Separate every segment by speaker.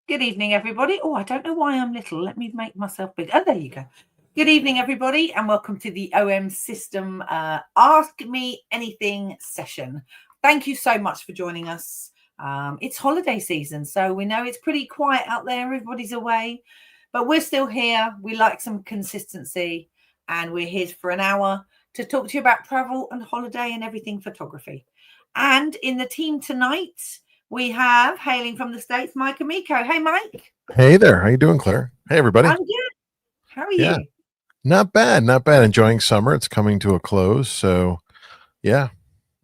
Speaker 1: Good evening, everybody. Oh, I don't know why I'm little. Let me make myself big. Oh, there you go. Good evening, everybody, and welcome to the OM System Ask Me Anything session. Thank you so much for joining us. It's holiday season, so we know it's pretty quiet out there. Everybody's away, but we're still here. We like some consistency, and we're here for an hour to talk to you about travel and holiday and everything photography. And in the team tonight, we have, hailing from the States, Mike Amico. Hey, Mike.
Speaker 2: Hey there. How you doing, Claire? Hey, everybody.
Speaker 1: I'm good. How are
Speaker 2: Yeah,
Speaker 1: you?
Speaker 2: not bad. Not bad. Enjoying summer. It's coming to a close. So, yeah.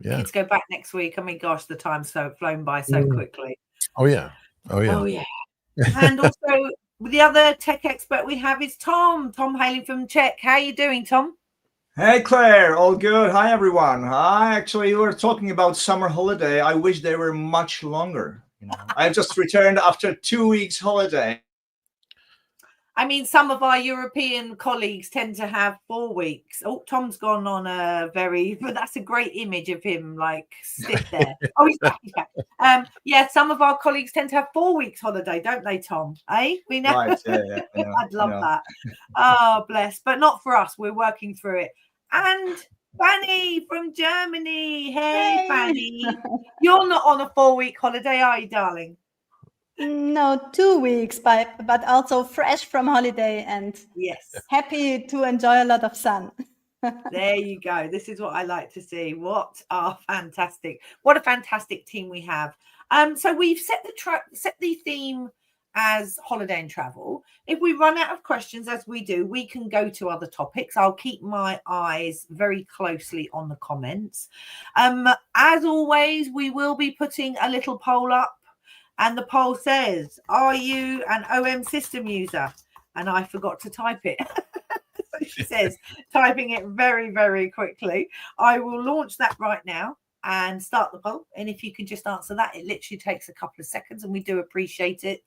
Speaker 1: Kids go back next week. I mean, gosh, the time's flown by so
Speaker 2: Mm.
Speaker 1: quickly.
Speaker 2: Oh, yeah.
Speaker 1: Oh, yeah. And also, the other tech expert we have is Tom. Tom hailing from Czech. How are you doing, Tom?
Speaker 3: Hey, Claire. All good. Hi, everyone. Hi. Actually, you were talking about summer holiday. I wish they were much longer. I've just returned after 2 weeks holiday.
Speaker 1: I mean, some of our European colleagues tend to have 4 weeks. Oh, Tom's gone on but that's a great image of him, like, sit there. Oh, he's back. Yeah, some of our colleagues tend to have 4 weeks holiday, don't they, Tom? We know.
Speaker 3: Right, yeah,
Speaker 1: I'd love that. Oh, bless. But not for us. We're working through it. And Fanny from Germany. Hey, Fanny. You're not on a 4-week holiday, are you, darling?
Speaker 4: No, 2 weeks, but also fresh from holiday and
Speaker 1: yes,
Speaker 4: happy to enjoy a lot of sun.
Speaker 1: There you go. This is what I like to see. What a fantastic team we have. So we've set the theme as holiday and travel. If we run out of questions, as we do, we can go to other topics. I'll keep my eyes very closely on the comments. As always, we will be putting a little poll up. And the poll says, are you an OM system user? And I forgot to type it. So she says, typing it very, very quickly. I will launch that right now and start the poll. And if you can just answer that, it literally takes a couple of seconds and we do appreciate it.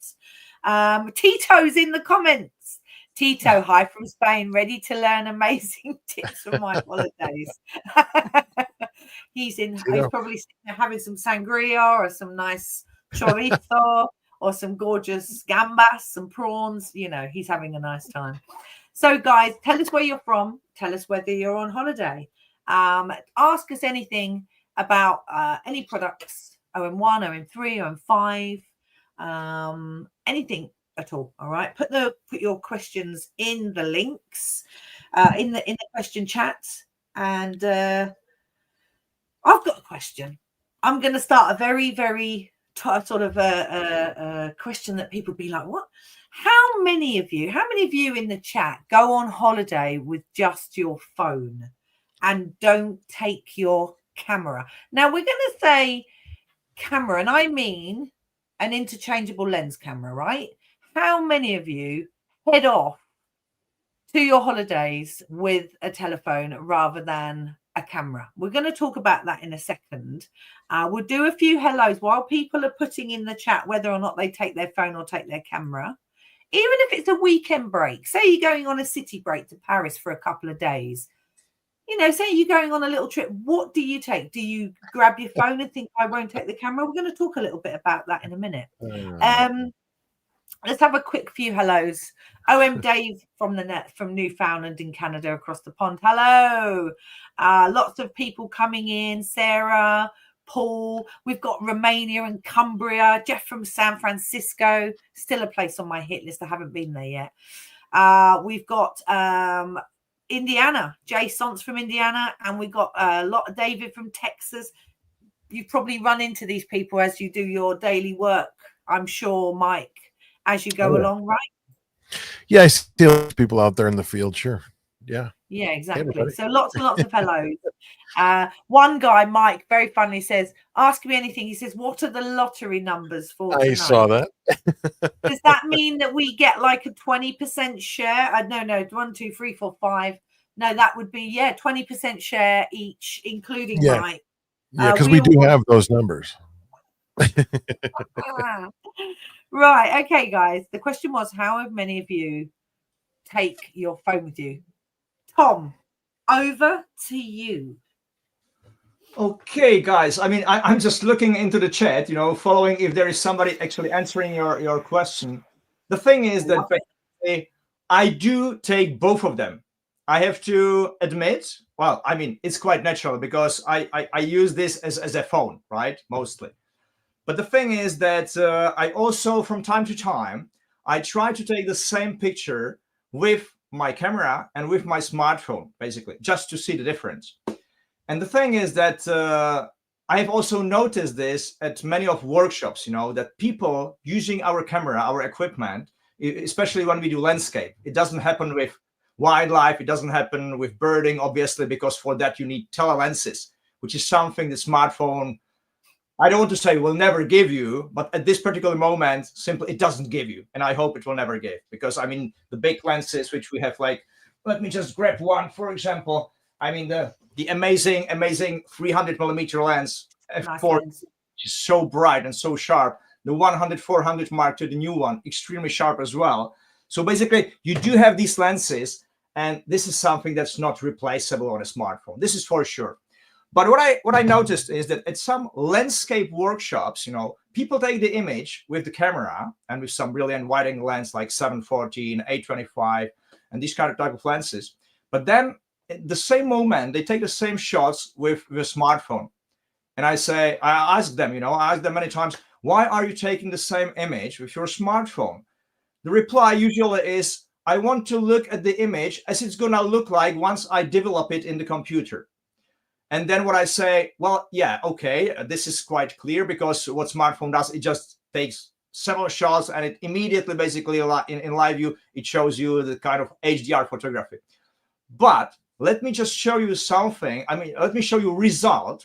Speaker 1: Tito's in the comments. Tito, hi from Spain, ready to learn amazing tips from my holidays. He's probably having some sangria or some nice chorizo or some gorgeous gambas, some prawns. He's having a nice time. So, guys, tell us where you're from. Tell us whether you're on holiday. Ask us anything about any products, OM1, OM3, OM5, anything at all. All right. Put your questions in the links, in the question chat. And I've got a question. I'm going to start a very, very sort of a question that people be like, what? How many of you in the chat go on holiday with just your phone and don't take your camera? Now, we're going to say camera, and I mean an interchangeable lens camera, right? How many of you head off to your holidays with a telephone rather than a camera? We're going to talk about that in a second. We'll do a few hellos while people are putting in the chat whether or not they take their phone or take their camera. Even if it's a weekend break, say you're going on a city break to Paris for a couple of days, say you're going on a little trip, what do you take? Do you grab your phone and think, I won't take the camera? We're going to talk a little bit about that in a minute. Let's have a quick few hellos. OM Dave from Newfoundland in Canada across the pond. Hello. Lots of people coming in. Sarah, Paul. We've got Romania and Cumbria. Jeff from San Francisco. Still a place on my hit list. I haven't been there yet. We've got Indiana. Jay Sons from Indiana. And we've got David from Texas. You probably run into these people as you do your daily work, I'm sure, Mike, as you go along, right?
Speaker 2: Yeah, I see people out there in the field, sure. Yeah.
Speaker 1: Yeah, exactly. Hey, so lots and lots of hellos. One guy, Mike, very funny, says, ask me anything. He says, what are the lottery numbers for tonight?
Speaker 2: I saw that.
Speaker 1: Does that mean that we get like a 20% share? No, 1, 2, 3, 4, 5. No, that would be, 20% share each, including Mike.
Speaker 2: Yeah, because we do have those numbers.
Speaker 1: Right. Okay, guys. The question was, how many of you take your phone with you? Tom, over to you.
Speaker 3: Okay, guys. I mean, I'm just looking into the chat, following if there is somebody actually answering your question. The thing is that basically, I do take both of them. I have to admit, well, I mean, it's quite natural because I use this as a phone, right? Mostly. But the thing is that I also, from time to time, I try to take the same picture with my camera and with my smartphone, basically, just to see the difference. And the thing is that I have also noticed this at many of workshops, that people using our camera, our equipment, especially when we do landscape, it doesn't happen with wildlife, it doesn't happen with birding, obviously, because for that you need telelenses, which is something the smartphone, I don't want to say will never give you, but at this particular moment, simply it doesn't give you. And I hope it will never give, because I mean, the big lenses, which we have, like, let me just grab one, for example. I mean, the amazing 300mm lens f4
Speaker 1: Nice.
Speaker 3: is so bright and so sharp. The 100-400 Mark II, the new one, extremely sharp as well. So basically, you do have these lenses, and this is something that's not replaceable on a smartphone. This is for sure. But what I noticed is that at some landscape workshops, people take the image with the camera and with some brilliant wide-angle lens like 714, 825, and these kind of type of lenses. But then at the same moment, they take the same shots with a smartphone. And I ask them, I ask them many times, why are you taking the same image with your smartphone? The reply usually is, I want to look at the image as it's going to look like once I develop it in the computer. And then what I say, well, yeah, okay, this is quite clear, because what smartphone does, it just takes several shots and it immediately, basically, in live view, it shows you the kind of HDR photography. But let me just show you something. I mean, let me show you result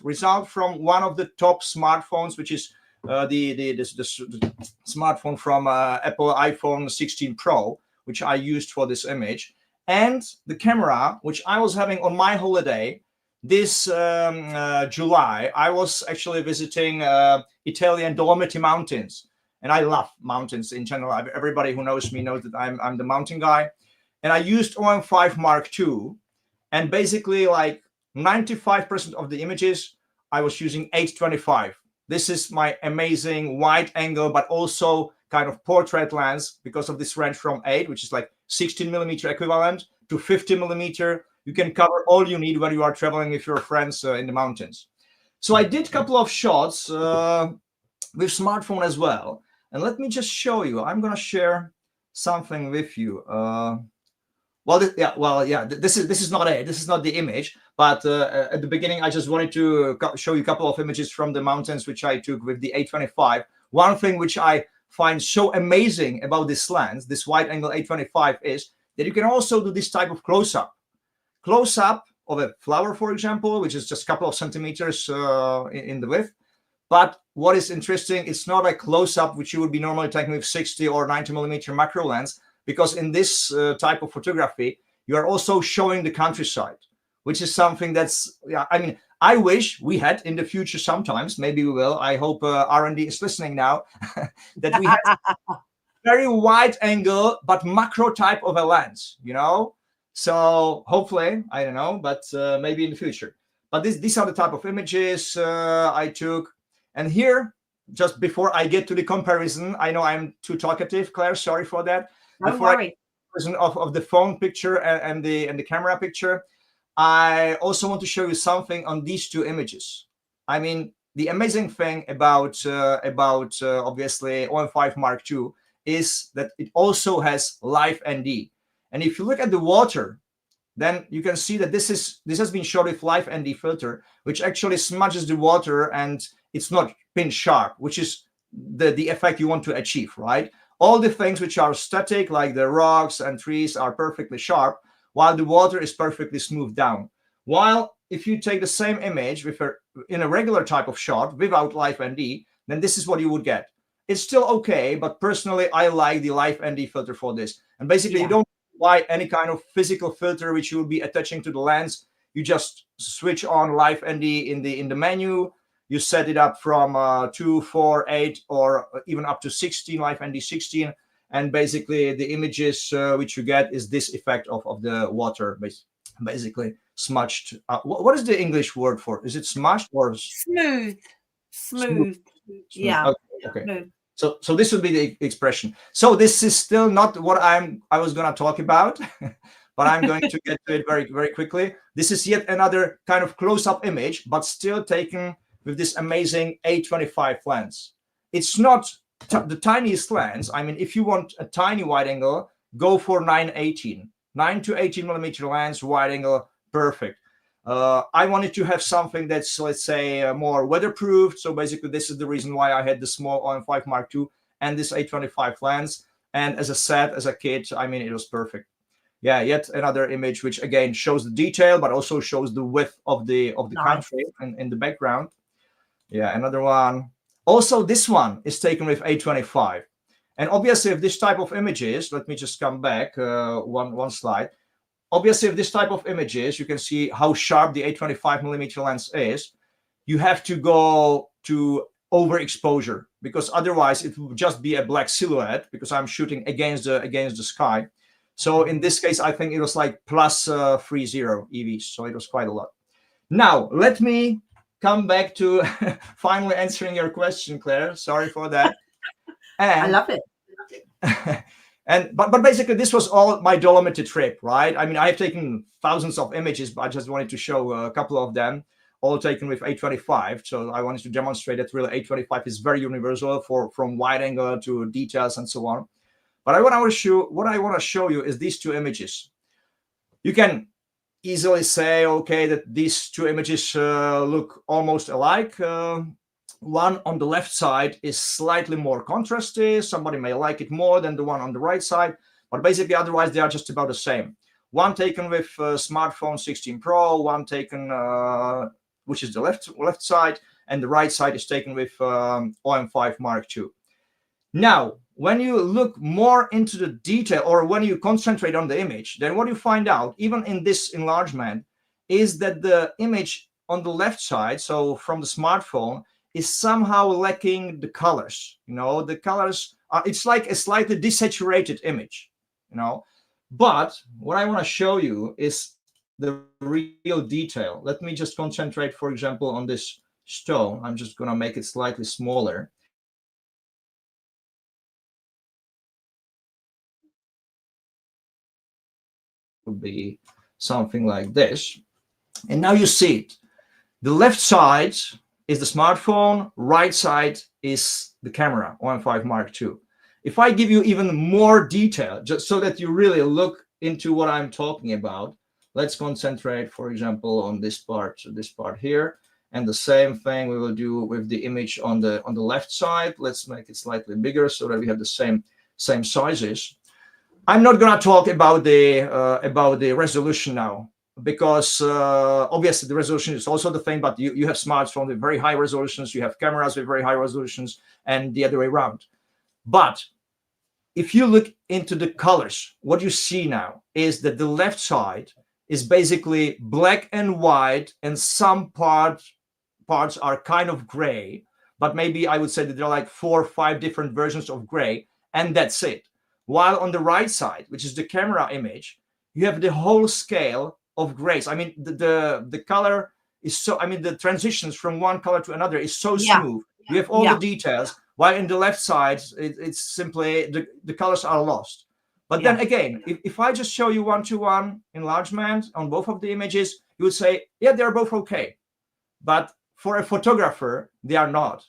Speaker 3: from one of the top smartphones, which is the smartphone from Apple iPhone 16 Pro, which I used for this image, and the camera, which I was having on my holiday. This July, I was actually visiting Italian Dolomiti Mountains, and I love mountains in general. Everybody who knows me knows that I'm the mountain guy, and I used OM5 Mark II, and basically like 95% of the images I was using 825. This is my amazing wide angle, but also kind of portrait lens, because of this range from 8, which is like 16mm equivalent, to 50mm. You can cover all you need when you are traveling with your friends in the mountains. So I did a couple of shots with smartphone as well. And let me just show you. I'm going to share something with you. This is not it. This is not the image. But at the beginning, I just wanted to show you a couple of images from the mountains, which I took with the 825. One thing which I find so amazing about this lens, this wide angle 825, is that you can also do this type of close-up of a flower, for example, which is just a couple of centimeters in the width. But what is interesting, it's not a close-up which you would be normally taking with 60 or 90mm macro lens, because in this type of photography, you are also showing the countryside, which is something that's, I mean, I wish we had in the future sometimes. Maybe we will. I hope R&D is listening now, that we have very wide angle, but macro type of a lens, So hopefully, I don't know, but maybe in the future. But these are the type of images I took. And here, just before I get to the comparison, I know I'm too talkative, Claire, sorry for that.
Speaker 1: Don't worry.
Speaker 3: Of the phone picture and the camera picture, I also want to show you something on these two images. I mean, the amazing thing about obviously OM5 Mark II is that it also has live ND. And if you look at the water, then you can see that this has been shot with live ND filter, which actually smudges the water and it's not pin sharp, which is the effect you want to achieve, right? All the things which are static, like the rocks and trees, are perfectly sharp, while the water is perfectly smoothed down. While if you take the same image in a regular type of shot without live ND, then this is what you would get. It's still okay, but personally, I like the live ND filter for this. And basically, you don't buy any kind of physical filter which you will be attaching to the lens. You just switch on live ND in the menu. You set it up from 2, 4, 8, or even up to 16, live ND 16. And basically, the images which you get is this effect of the water, basically. smudged. What is the English word for? Is it smudged or
Speaker 1: Smooth.
Speaker 3: Smooth.
Speaker 1: Yeah.
Speaker 3: Okay.
Speaker 1: Smooth.
Speaker 3: So this would be the expression. So this is still not what I was going to talk about, but I'm going to get to it very, very quickly. This is yet another kind of close-up image, but still taken with this amazing 825 lens. It's not the tiniest lens. I mean, if you want a tiny wide angle, go for 9-18. 9 to 18 millimeter lens, wide angle, perfect. I wanted to have something that's, let's say, more weatherproof. So basically, this is the reason why I had the small OM5 Mark II and this 825 lens. And as I said, as a kid, I mean, it was perfect. Yeah, yet another image which again shows the detail, but also shows the width of the country in the background. Yeah, another one. Also, this one is taken with 825. And obviously, if this type of images, let me just come back one slide. Obviously, if this type of images, you can see how sharp the 825 millimeter lens is. You have to go to overexposure, because otherwise it will just be a black silhouette, because I'm shooting against the sky. So in this case, I think it was like plus 30 EVs. So it was quite a lot. Now, let me come back to finally answering your question, Claire. Sorry for that. And
Speaker 1: I love it.
Speaker 3: But basically, this was all my Dolomite trip, right? I mean, I have taken thousands of images, but I just wanted to show a couple of them, all taken with 825. So I wanted to demonstrate that really 825 is very universal from wide angle to details and so on. But what I want to show you is these two images. You can easily say, okay, that these two images look almost alike. One on the left side is slightly more contrasty. Somebody may like it more than the one on the right side, but basically otherwise they are just about the same. One taken with smartphone 16 Pro, one taken which is the left side, and the right side is taken with OM5 Mark II. Now, when you look more into the detail, or when you concentrate on the image, then what you find out, even in this enlargement, is that the image on the left side, so from the smartphone, is somehow lacking the colors. You know, the colors are, it's like a slightly desaturated image, you know. But what I want to show you is the real detail. Let me just concentrate, for example, on this stone. I'm just going to make it slightly smaller. Would be something like this. And now you see it. The left side is the smartphone, right side is the camera, OM5 Mark II. If I give you even more detail, just so that you really look into what I'm talking about, let's concentrate, for example, on this part here. And the same thing we will do with the image on the left side. Let's make it slightly bigger so that we have the same sizes. I'm not going to talk about the resolution now, because obviously the resolution is also the thing, but you have smartphones with very high resolutions, you have cameras with very high resolutions, and the other way around. But if you look into the colors, what you see now is that the left side is basically black and white, and some parts are kind of gray, but maybe I would say that there are like 4 or 5 different versions of gray, and that's it. While on the right side, which is the camera image, you have the whole scale of grays. I mean, the color is so, I mean, the transitions from one color to another is so smooth. You have all the details, while in the left side, it's simply the colors are lost. But then again, if I just show you 1:1 enlargement on both of the images, you would say, yeah, they're both okay. But for a photographer, they are not.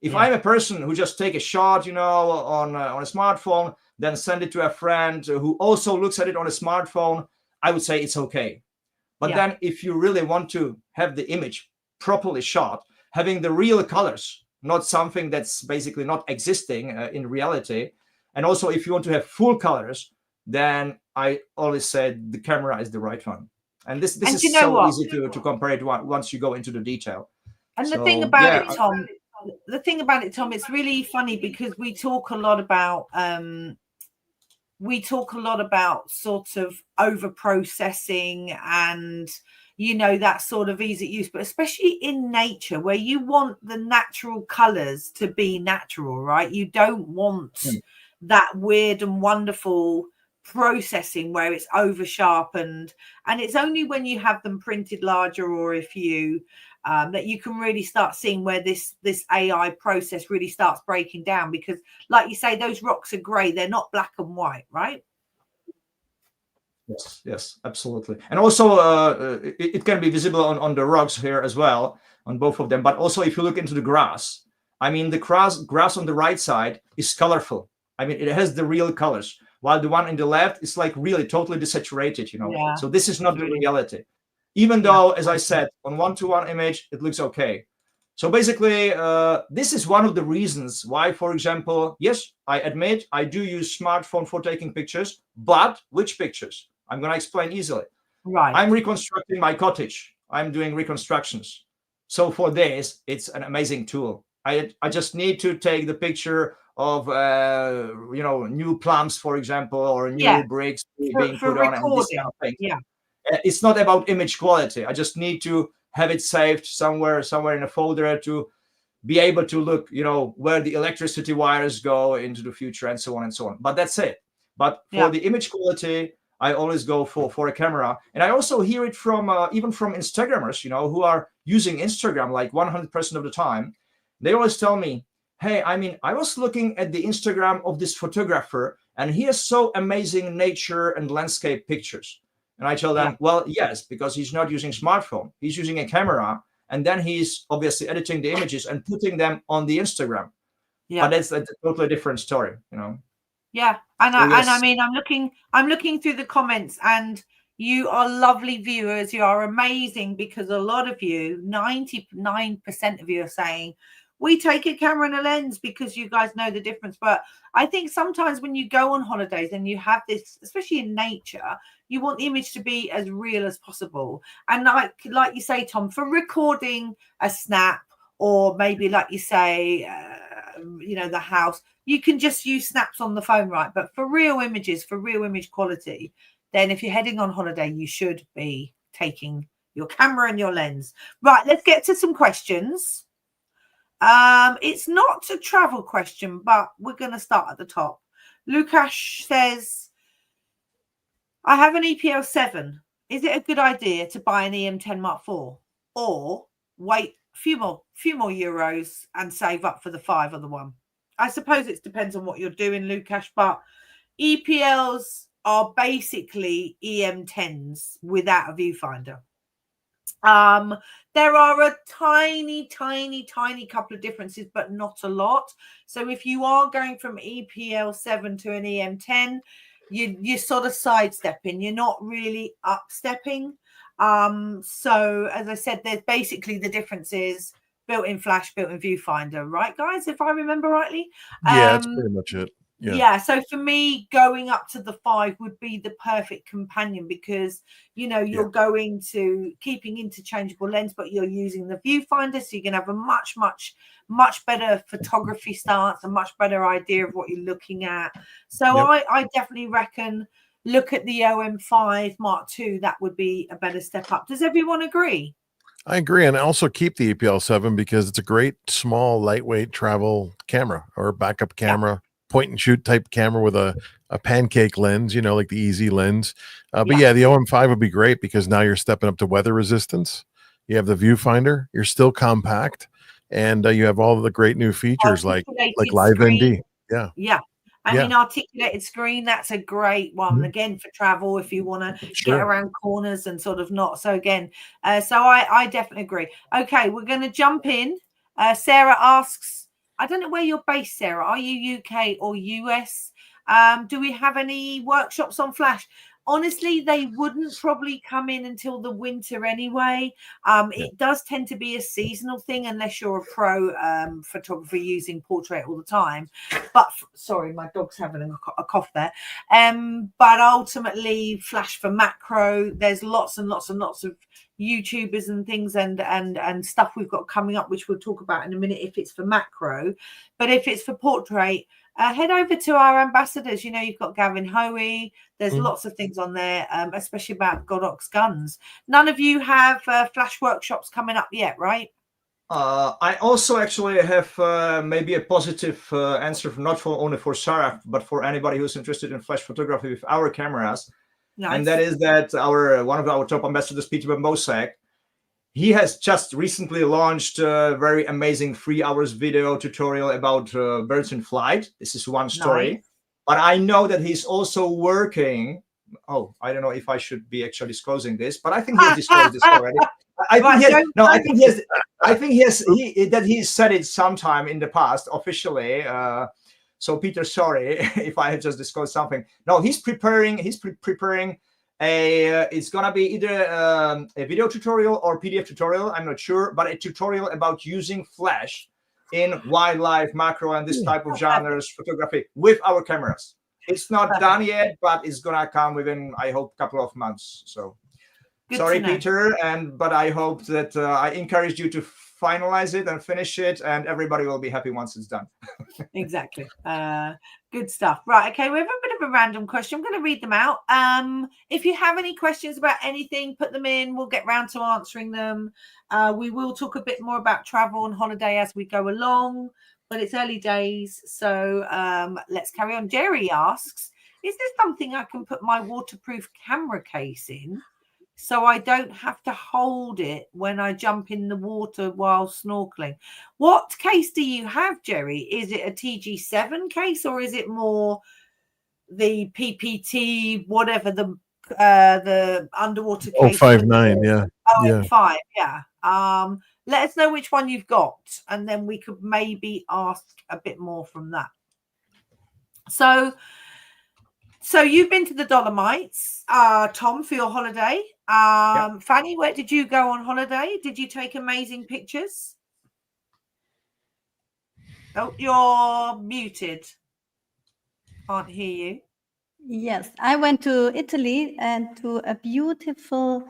Speaker 3: If I'm a person who just take a shot, you know, on a smartphone, then send it to a friend who also looks at it on a smartphone, I would say it's okay. But then if you really want to have the image properly shot, having the real colors, not something that's basically not existing in reality, and also if you want to have full colors, then I always said the camera is the right one. And this is so easy to compare it once you go into the detail.
Speaker 1: And the thing about it, Tom, it's really funny because we talk a lot about sort of over processing and, you know, that sort of easy use, but especially in nature where you want the natural colors to be natural, right? You don't want that weird and wonderful processing where it's over sharpened, and it's only when you have them printed larger, or if you that you can really start seeing where this AI process really starts breaking down, because like you say, those rocks are gray, they're not black and white, right?
Speaker 3: Yes, absolutely. And also it can be visible on the rocks here as well, on both of them. But also if you look into the grass, I mean, the grass on the right side is colorful. I mean, it has the real colors, while the one on the left is like really totally desaturated, you know.
Speaker 1: Yeah,
Speaker 3: so this is not the
Speaker 1: really.
Speaker 3: reality, even though, as I said, on 1:1 image it looks okay. So basically this is one of the reasons why, for example, yes, I admit I do use smartphone for taking pictures, but which pictures? I'm going to explain easily.
Speaker 1: Right.
Speaker 3: I'm reconstructing my cottage. I'm doing reconstructions. So for this, it's an amazing tool. I just need to take the picture of new plums, for example, or new bricks being
Speaker 1: for
Speaker 3: put on, and this
Speaker 1: recording.
Speaker 3: kind of thing.
Speaker 1: Yeah.
Speaker 3: It's not about image quality. I just need to have it saved somewhere in a folder to be able to look, where the electricity wires go into the future, and so on and so on. But that's it. But for the image quality, I always go for a camera. And I also hear it from even from Instagrammers, who are using Instagram like 100% of the time. They always tell me, hey, I mean, I was looking at the Instagram of this photographer, and he has so amazing nature and landscape pictures. And I tell them, well, yes, because he's not using smartphone. He's using a camera, and then he's obviously editing the images and putting them on the Instagram. But that's a totally different story,
Speaker 1: Yeah, and
Speaker 3: So, yes.
Speaker 1: I mean, I'm looking through the comments, and you are lovely viewers. You are amazing, because a lot of you, 99% of you, are saying we take a camera and a lens because you guys know the difference. But I think sometimes when you go on holidays and you have this, especially in nature, you want the image to be as real as possible. And like you say, Tom, for recording a snap, or maybe like you say, the house, you can just use snaps on the phone, right? But for real images, for real image quality, then if you're heading on holiday, you should be taking your camera and your lens. Right, let's get to some questions. It's not a travel question, but we're going to start at the top. Lukash says, I have an EPL7. Is it a good idea to buy an EM10 Mark IV, or wait a few more euros and save up for the 5 or the 1? I suppose it depends on what you're doing, Lukash, but EPLs are basically EM10s without a viewfinder. There are a tiny couple of differences, but not a lot. So if you are going from EPL7 to an EM10, you're sort of sidestepping. You're not really upstepping. So as I said, there's basically the difference is built-in flash, built-in viewfinder, right, guys? If I remember rightly.
Speaker 2: Yeah, that's pretty much it.
Speaker 1: Yeah. So for me, going up to the 5 would be the perfect companion, because you're going to keeping interchangeable lens, but you're using the viewfinder, so you can have a much better photography stance, a much better idea of what you're looking at. So I definitely reckon look at the OM5 Mark II. That would be a better step up. Does everyone agree?
Speaker 2: I agree, and also keep the EPL7 because it's a great small lightweight travel camera or backup camera. Point and shoot type camera with a pancake lens, like the easy lens. But the OM5 would be great because now you're stepping up to weather resistance. You have the viewfinder. You're still compact, and you have all of the great new features like Live ND.
Speaker 1: Yeah. I mean, articulated screen, that's a great one. Again, for travel, if you want to get around corners and sort of not. So again, so I definitely agree. Okay, we're going to jump in. Sarah asks, I don't know where you're based, Sarah. Are you UK or US? Do we have any workshops on flash? Honestly, they wouldn't probably come in until the winter anyway. It does tend to be a seasonal thing unless you're a pro photographer using portrait all the time. But sorry, my dog's having a cough there. But ultimately, flash for macro, there's lots and lots and lots of YouTubers and things and stuff we've got coming up, which we'll talk about in a minute if it's for macro. But if it's for portrait, head over to our ambassadors. You've got Gavin Hoey. There's lots of things on there, especially about Godox guns. None of you have flash workshops coming up yet, right?
Speaker 3: I also actually have maybe a positive answer, not for only for Sarah, but for anybody who's interested in flash photography with our cameras.
Speaker 1: Nice.
Speaker 3: And that is that one of our top ambassadors, Peter Bambosek, he has just recently launched a very amazing 3 hours video tutorial about birds in flight. This is one story.
Speaker 1: Nice.
Speaker 3: But I know that he's also working. Oh, I don't know if I should be actually disclosing this, but I think he has disclosed this already. I think he has that he said it sometime in the past officially. So Peter, sorry if I have just disclosed something. No, he's preparing a it's gonna be either a video tutorial or PDF tutorial, I'm not sure, but a tutorial about using flash in wildlife, macro, and this type of genres photography with our cameras. It's not done yet, but it's gonna come within, I hope, a couple of months. So
Speaker 1: Good
Speaker 3: sorry,
Speaker 1: to know.
Speaker 3: Peter, but I hope that I encouraged you to finalize it and finish it, and everybody will be happy once it's done.
Speaker 1: Exactly. Good stuff. Right. Okay. We have a bit of a random question. I'm going to read them out. If you have any questions about anything, put them in. We'll get round to answering them. We will talk a bit more about travel and holiday as we go along, but it's early days. So let's carry on. Jerry asks, is there something I can put my waterproof camera case in so I don't have to hold it when I jump in the water while snorkeling? What case do you have, Jerry? Is it a TG7 case or is it more the PPT, whatever the underwater case?
Speaker 2: 059, yeah.
Speaker 1: Yeah. 5, yeah. Let us know which one you've got, and then we could maybe ask a bit more from that. So you've been to the Dolomites, Tom, for your holiday.
Speaker 3: Yep.
Speaker 1: Fanny, where did you go on holiday? Did you take amazing pictures? Oh, you're muted. Can't hear you.
Speaker 4: Yes, I went to Italy and to a beautiful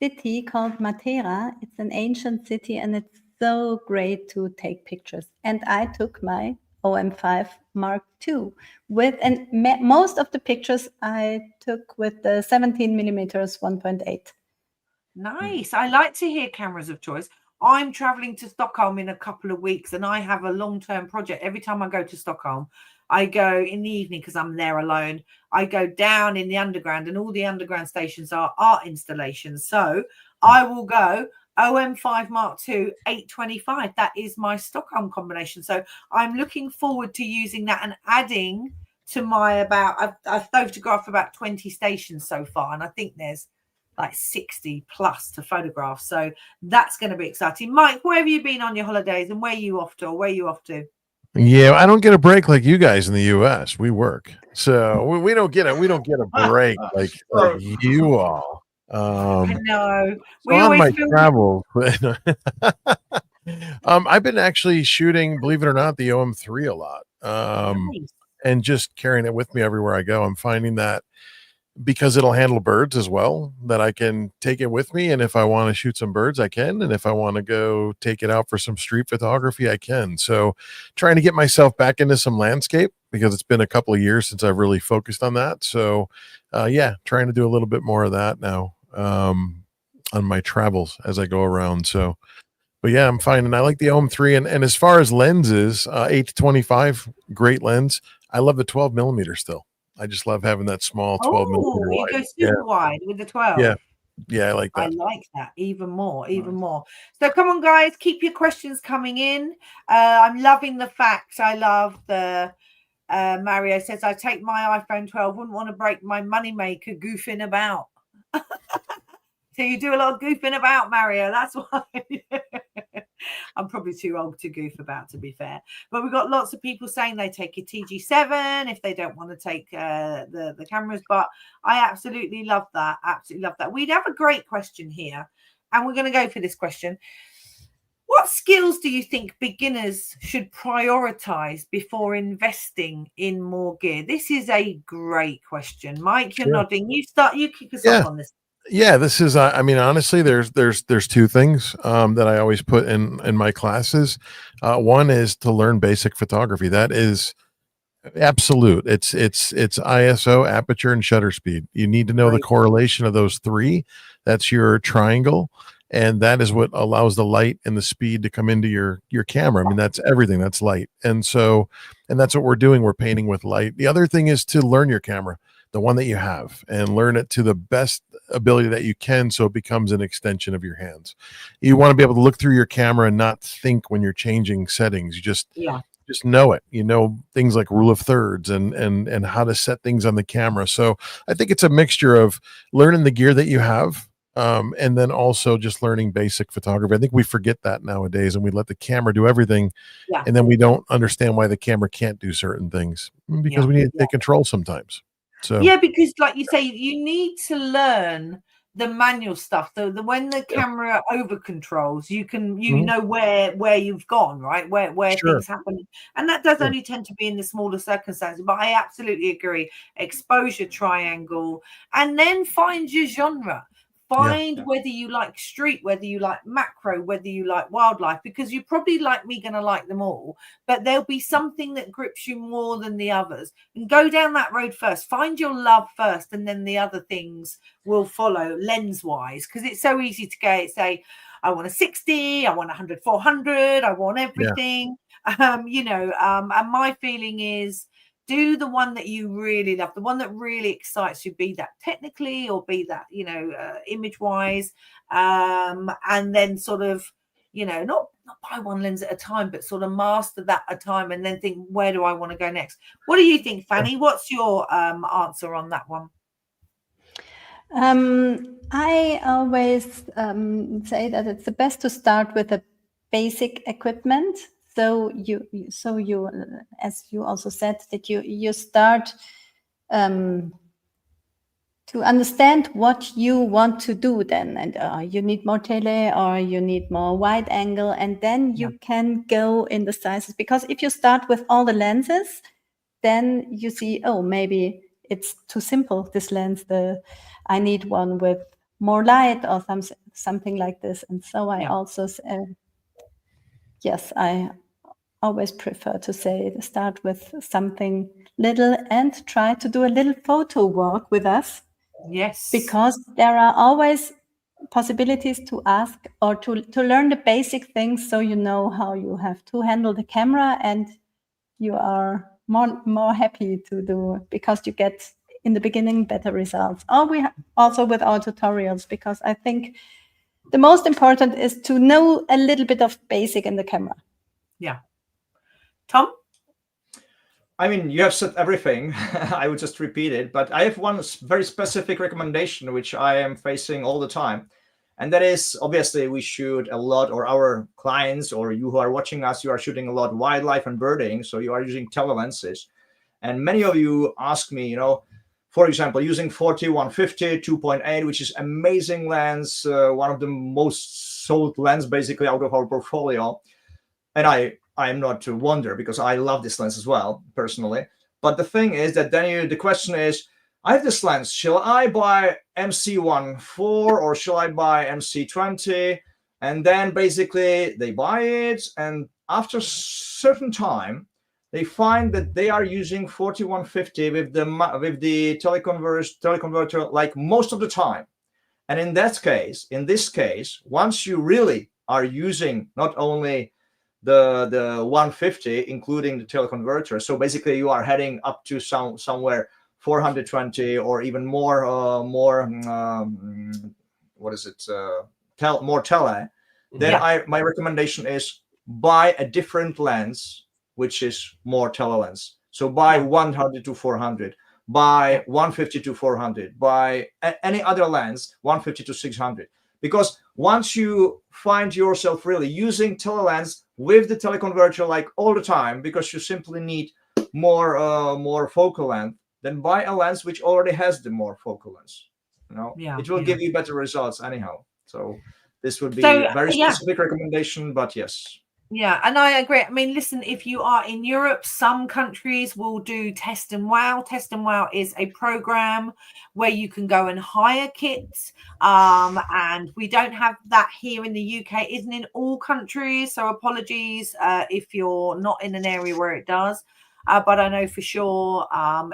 Speaker 4: city called Matera. It's an ancient city and it's so great to take pictures. And I took my OM5 Mark II with, and most of the pictures I took with the 17 millimeters 1.8.
Speaker 1: Nice. I like to hear cameras of choice. I'm traveling to Stockholm in a couple of weeks and I have a long-term project. Every time I go to Stockholm, I go in the evening because I'm there alone. I go down in the underground and all the underground stations are art installations. So I will go OM5 Mark II 825. That is my Stockholm combination. So I'm looking forward to using that and adding to my I've photographed about 20 stations so far. And I think there's like 60 plus to photograph. So that's going to be exciting. Mike, where have you been on your holidays and where are you off to? Or where are you off to?
Speaker 2: Yeah, I don't get a break like you guys in the US. We work. So we don't get a break like you all.
Speaker 1: I know.
Speaker 2: So on my travels. I've been actually shooting, believe it or not, the OM3 a lot.
Speaker 1: Nice.
Speaker 2: And just carrying it with me everywhere I go. I'm finding that because it'll handle birds as well, that I can take it with me. And if I want to shoot some birds, I can. And if I want to go take it out for some street photography, I can. So trying to get myself back into some landscape because it's been a couple of years since I've really focused on that. So yeah, trying to do a little bit more of that now on my travels as I go around. So, but yeah, I'm finding I like the OM3. And as far as lenses, 8-25, great lens. I love the 12 millimeter still. I just love having that small 12 millimeter
Speaker 1: you
Speaker 2: wide.
Speaker 1: go super wide with the 12.
Speaker 2: Yeah, I like that.
Speaker 1: I like that even more. So come on, guys, keep your questions coming in. I'm loving the fact. I love the Mario says, I take my iPhone 12, wouldn't want to break my moneymaker goofing about. So you do a lot of goofing about, Mario. That's why. I'm probably too old to goof about, to be fair. But we've got lots of people saying they take a TG7 if they don't want to take the cameras. But I absolutely love that. Absolutely love that. We'd have a great question here. And we're going to go for this question. What skills do you think beginners should prioritize before investing in more gear? This is a great question. Mike, you're nodding. You kick us off on this.
Speaker 2: Yeah, this is I mean, honestly, there's two things that I always put in my classes. One is to learn basic photography. That is absolute. It's ISO, aperture, and shutter speed. You need to know the correlation of those three. That's your triangle. and that is what allows the light and the speed to come into your camera. I mean, that's everything, that's light. And that's what we're doing. We're painting with light. The other thing is to learn your camera, the one that you have, and learn it to the best ability that you can, so it becomes an extension of your hands. You want to be able to look through your camera and not think when you're changing settings. You just know it. You know things like rule of thirds and how to set things on the camera. So I think it's a mixture of learning the gear that you have, and then also just learning basic photography. I think we forget that nowadays, and we let the camera do everything, and then we don't understand why the camera can't do certain things, because we need to take control sometimes. So
Speaker 1: because like you say, you need to learn the manual stuff. The when the camera over controls, you know where you've gone, right? Where things happen. And that does only tend to be in the smaller circumstances. But I absolutely agree. Exposure triangle, and then find your genre. Find whether you like street, whether you like macro, whether you like wildlife, because you're probably like me going to like them all, but there'll be something that grips you more than the others. And go down that road first. Find your love first, and then the other things will follow lens-wise, because it's so easy to say, I want a 60, I want 100, 400, I want everything. And my feeling is, do the one that you really love, the one that really excites you, be that technically or be that, image wise. And then sort of, not buy one lens at a time, but sort of master that at a time, and then think, where do I want to go next? What do you think, Fanny? What's your answer on that one?
Speaker 4: I always say that it's the best to start with a basic equipment. So you, as you also said, that you start to understand what you want to do then, and you need more tele or you need more wide angle, and then you can go in the sizes. Because if you start with all the lenses, then you see, oh, maybe it's too simple, this lens. I need one with more light or something like this. And so I also I always prefer to start with something little and try to do a little photo work with us.
Speaker 1: Yes.
Speaker 4: Because there are always possibilities to ask or to learn the basic things, so you know how you have to handle the camera, and you are more happy to do, because you get in the beginning better results. Or we also with our tutorials, because I think the most important is to know a little bit of basic in the camera.
Speaker 1: Yeah. Tom?
Speaker 3: I mean, you have said everything. I would just repeat it, but I have one very specific recommendation, which I am facing all the time. And that is, obviously, we shoot a lot, or our clients, or you who are watching us, you are shooting a lot wildlife and birding. So you are using telelenses. And many of you ask me, for example, using 40, 150, 2.8, which is amazing lens, one of the most sold lens basically out of our portfolio. And I am not to wonder, because I love this lens as well, personally. But the thing is that then the question is, I have this lens, shall I buy MC1.4 or shall I buy MC20? And then basically they buy it, and after a certain time, they find that they are using 4150 with the teleconverter like most of the time. And in this case, once you really are using not only the 150, including the teleconverter, so basically you are heading up to somewhere 420 or even more more tele, then my recommendation is buy a different lens, which is more tele lens. So buy 100 to 400, buy 150 to 400, buy any other lens 150 to 600. Because once you find yourself really using tele lens with the teleconverter like all the time, because you simply need more focal length, then buy a lens which already has the more focal length. It will give you better results anyhow. So this would be a very specific recommendation, but yes.
Speaker 1: Yeah, and I agree. I mean, listen, if you are in Europe, some countries will do Test and Wow. Test and Wow is a program where you can go and hire kits. And we don't have that here in the UK. Isn't in all countries. So apologies if you're not in an area where it does. But I know for sure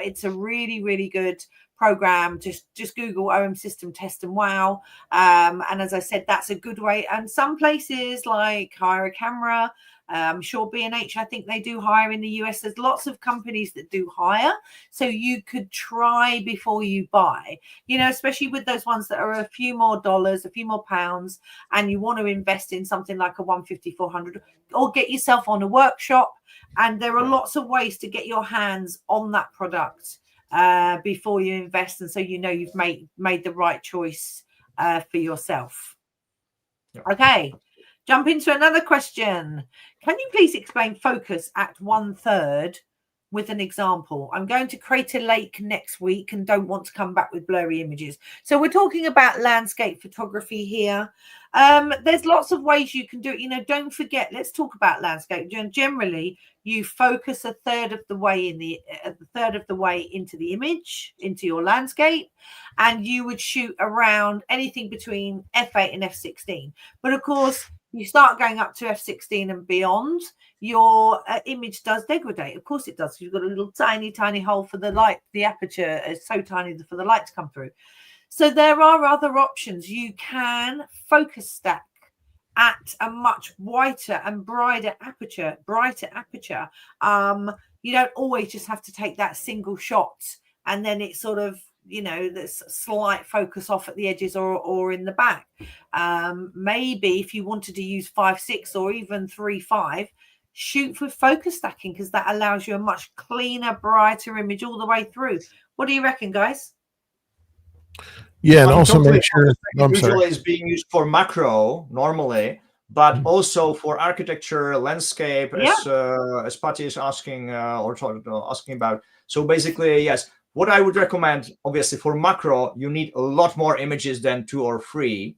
Speaker 1: it's a really, really good program, just Google OM System Test and Wow. And as I said, that's a good way. And some places like hire a camera, I'm sure B&H, I think they do hire in the US. There's lots of companies that do hire, so you could try before you buy, you know, especially with those ones that are a few more dollars, a few more pounds, and you want to invest in something like a 150, 400, or get yourself on a workshop. And there are lots of ways to get your hands on that product before you invest, and so you know you've made the right choice for yourself. Okay, jump into another question. Can you please explain focus at 1/3 with an example? I'm going to Crater Lake next week and don't want to come back with blurry images. So we're talking about landscape photography here. There's lots of ways you can do it. You know, don't forget, let's talk about landscape. Generally, you focus a third of the way into the image, into your landscape, and you would shoot around anything between f8 and f16. But of course, you start going up to f16 and beyond, your image does degrade. Of course it does. You've got a little tiny hole for the light. The aperture is so tiny for the light to come through. So there are other options. You can focus stack at a much whiter and brighter aperture. You don't always just have to take that single shot and then it sort of, you know, there's slight focus off at the edges or in the back. Maybe if you wanted to use 5.6 or even 3.5, shoot with focus stacking, because that allows you a much cleaner, brighter image all the way through. What do you reckon, guys?
Speaker 2: Yeah, and also make sure
Speaker 3: usually is being used for macro normally, but also for architecture, landscape, as Patty is asking asking about. So basically, yes, what I would recommend, obviously, for macro, you need a lot more images than 2 or 3.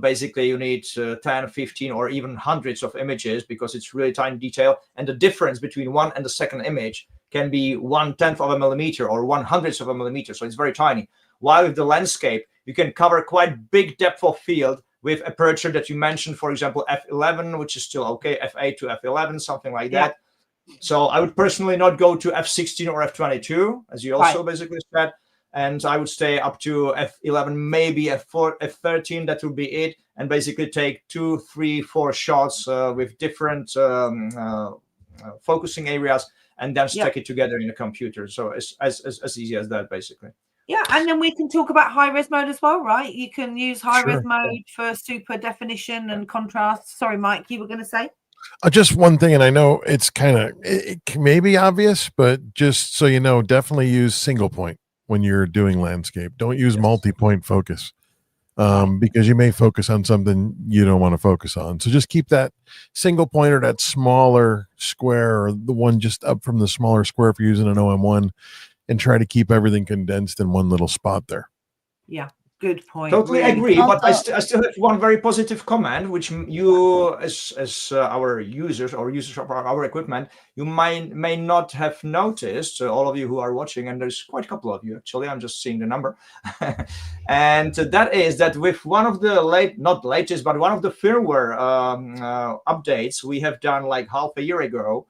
Speaker 3: Basically, you need 10, 15, or even hundreds of images, because it's really tiny detail, and the difference between one and the second image can be 1/10 of a millimeter or 1/100th of a millimeter. So it's very tiny. While with the landscape, you can cover quite big depth of field with aperture that you mentioned, for example, f11, which is still okay, f8 to f11, something like that. So I would personally not go to f16 or f22, as you also basically said. And I would stay up to f11, maybe f4, f13. That would be it. And basically take 2, 3, 4 shots with different focusing areas, and then stack it together in a computer. So as easy as that, basically.
Speaker 1: Yeah, and then we can talk about high-res mode as well, right? You can use high-res mode for super definition and contrast. Sorry, Mike, you were going to say?
Speaker 2: Just one thing, and I know it's it may be obvious, but just so you know, definitely use single point when you're doing landscape. Don't use multi-point focus, because you may focus on something you don't want to focus on. So just keep that single point, or that smaller square, or the one just up from the smaller square if you're using an OM1, and try to keep everything condensed in one little spot there.
Speaker 1: Yeah, good point.
Speaker 3: Totally agree, but I still have one very positive comment, which you, as our users or users of our equipment, you may not have noticed, all of you who are watching, and there's quite a couple of you, actually, I'm just seeing the number. And that is that with one of the not latest, but one of the firmware updates we have done like half a year ago,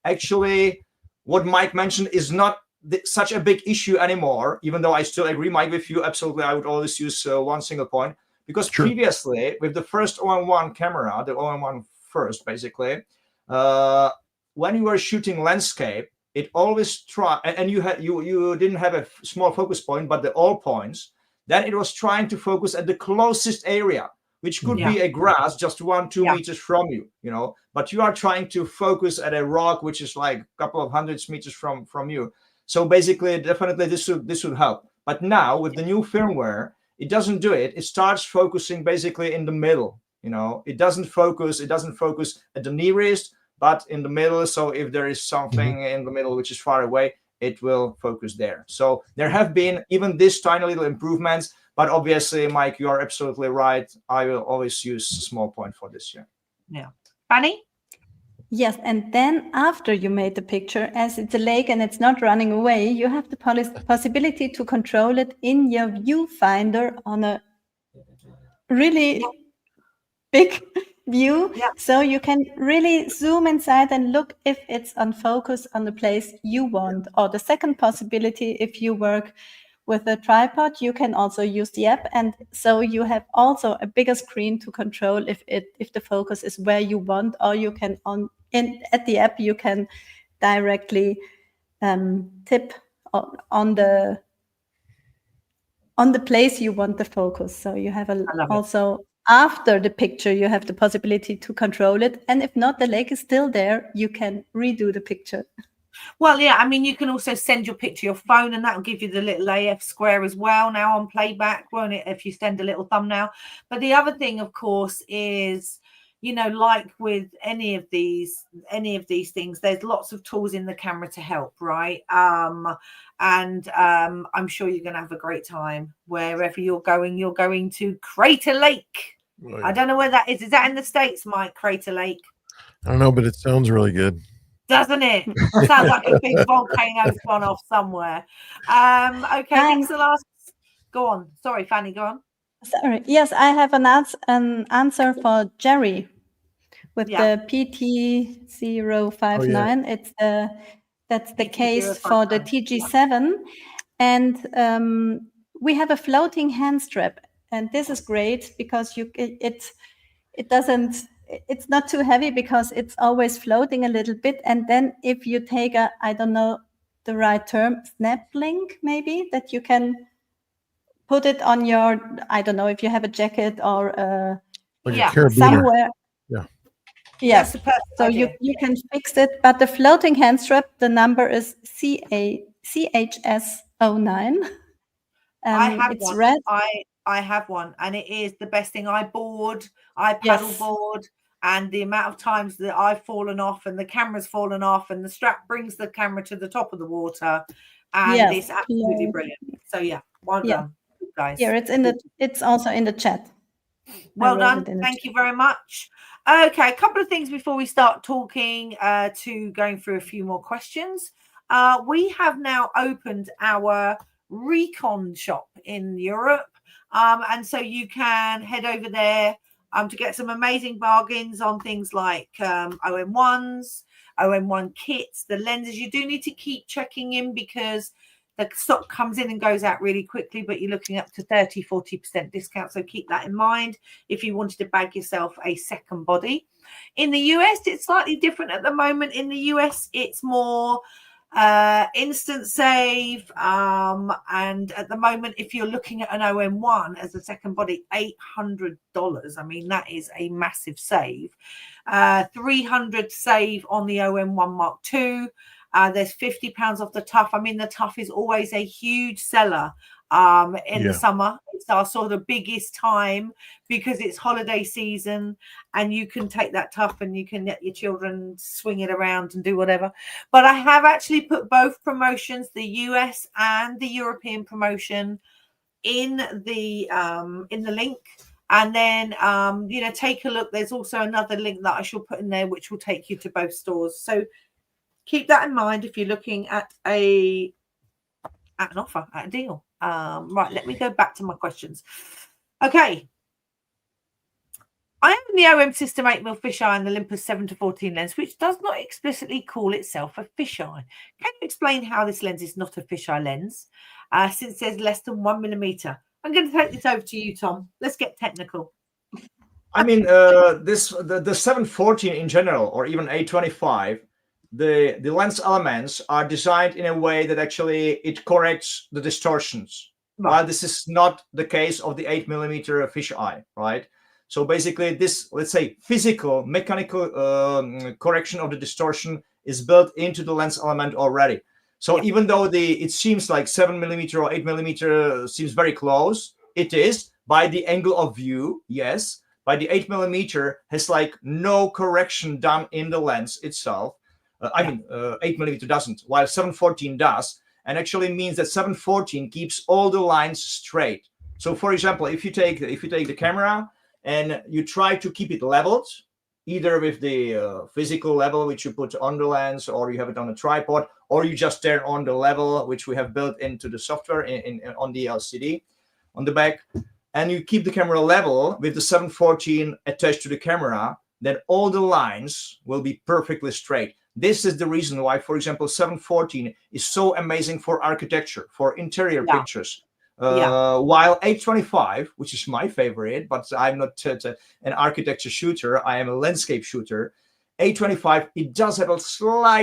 Speaker 3: actually, what Mike mentioned is not such a big issue anymore, even though I still agree, Mike, with you. Absolutely, I would always use one single point, because previously with the first OM1 camera, the OM1 first, basically, when you were shooting landscape, it always and you didn't have a small focus point, but the all points. Then it was trying to focus at the closest area, which could be a grass just 1-2 meters from you, you know. But you are trying to focus at a rock which is like a couple of hundreds meters from you. So basically, definitely this would help. But now with the new firmware, it doesn't do it. It starts focusing basically in the middle. You know, it doesn't focus at the nearest, but in the middle. So if there is something in the middle which is far away, it will focus there. So there have been even this tiny little improvements. But obviously, Mike, you are absolutely right. I will always use a small point for this year.
Speaker 1: Yeah. Fanny?
Speaker 4: Yes, and then after you made the picture, as it's a lake and it's not running away, you have the possibility to control it in your viewfinder on a really big view. So you can really zoom inside and look if it's on focus on the place you want. Or the second possibility, if you work with a tripod, you can also use the app, and so you have also a bigger screen to control if the focus is where you want, or you can at the app you can directly tip on the place you want the focus. So you have also after the picture you have the possibility to control it, and if not, the lake is still there, you can redo the picture.
Speaker 1: Well, yeah, I mean, you can also send your picture to your phone, and that will give you the little AF square as well now on playback, won't it, if you send a little thumbnail. But the other thing, of course, is, you know, like with any of these things, there's lots of tools in the camera to help, right? I'm sure you're going to have a great time wherever you're going. You're going to Crater Lake. Oh, yeah. I don't know where that is. Is that in the States, Mike? Crater Lake?
Speaker 2: I don't know, but it sounds really good.
Speaker 1: Doesn't it? Sounds like a big volcano's gone off somewhere. Okay, next to last. Go on. Sorry, Fanny, go on.
Speaker 4: Sorry. Yes, I have an answer for Jerry with the PT059. Oh, yeah. That's the case for the TG7, and we have a floating hand strap, and this is great because it's not too heavy because it's always floating a little bit. And then if you take I don't know the right term, snap link, maybe, that you can put it on your, I don't know if you have a jacket or
Speaker 2: like a
Speaker 4: somewhere.
Speaker 2: Yeah.
Speaker 4: Yes. So you can fix it. But the floating hand strap, the number is CHS09.
Speaker 1: I have
Speaker 4: it's
Speaker 1: one.
Speaker 4: red.
Speaker 1: I have one, and it is the best thing. I paddleboard, and the amount of times that I've fallen off and the camera's fallen off, and the strap brings the camera to the top of the water, and it's absolutely brilliant. So yeah, well done, guys.
Speaker 4: Here it's also in the chat.
Speaker 1: Well done. Thank you very much. Okay, a couple of things before we start talking to going through a few more questions. We have now opened our Recon shop in Europe, and so you can head over there to get some amazing bargains on things like OM1s, OM1 kits, the lenses. You do need to keep checking in because the stock comes in and goes out really quickly, but you're looking up to 30-40% discount, so keep that in mind if you wanted to bag yourself a second body. In the US, it's slightly different at the moment. In the US, it's more instant save, and at the moment, if you're looking at an OM1 as a second body, $800. I mean, that is a massive save. 300 save on the OM1 Mark II. There's £50 off the Tough. I mean, the Tough is always a huge seller in the summer. It's our sort of biggest time because it's holiday season, and you can take that Tough and you can let your children swing it around and do whatever. But I have actually put both promotions, the US and the European promotion, in the link. And then take a look. There's also another link that I shall put in there which will take you to both stores. So keep that in mind if you're looking at an offer, at a deal. Right, let me go back to my questions. Okay. I own the OMSYSTEM 8mm fisheye and the Olympus 7-14 lens, which does not explicitly call itself a fisheye. Can you explain how this lens is not a fisheye lens, since there's less than 1mm? I'm going to take this over to you, Tom. Let's get technical.
Speaker 3: I mean, the 714 in general, or even 825, the lens elements are designed in a way that actually it corrects the distortions. Right. While this is not the case of the 8mm fisheye, right? So basically this, let's say, physical, mechanical correction of the distortion is built into the lens element already. So even though it seems like 7mm or 8mm seems very close, it is by the angle of view, yes. By the 8mm has like no correction done in the lens itself. 8mm doesn't, while 714 does, and actually means that 714 keeps all the lines straight. So, for example, if you take the camera and you try to keep it leveled, either with the physical level which you put on the lens, or you have it on a tripod, or you just turn on the level which we have built into the software on the LCD on the back, and you keep the camera level with the 714 attached to the camera, then all the lines will be perfectly straight. This is the reason why, for example, 714 is so amazing for architecture, for interior pictures. While 825, which is my favorite, but I'm not an architecture shooter, I am a landscape shooter. 825, it does have a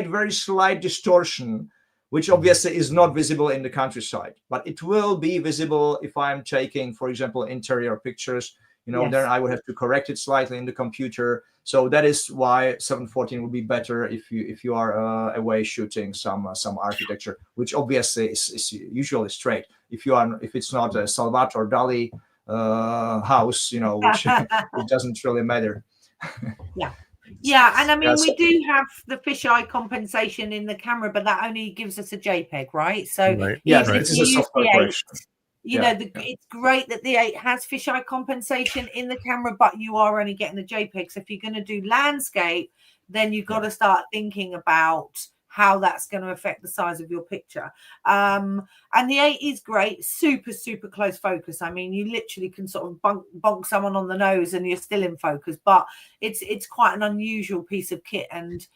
Speaker 3: very slight distortion, which obviously is not visible in the countryside, but it will be visible if I'm taking, for example, interior pictures. Then I would have to correct it slightly in the computer. So that is why 714 would be better if you are away shooting some architecture, which obviously is usually straight. If it's not a Salvatore Dali house, which it doesn't really matter.
Speaker 1: Yeah, and I mean, we do have the fisheye compensation in the camera, but that only gives us a JPEG, right? So even if you use the 8, it's great that the 8 has fisheye compensation in the camera, but you are only getting the JPEG. So if you're going to do landscape, then you've got to start thinking about how that's going to affect the size of your picture. And the 8 is great, super close focus. I mean, you literally can sort of bonk someone on the nose and you're still in focus, but it's quite an unusual piece of kit. And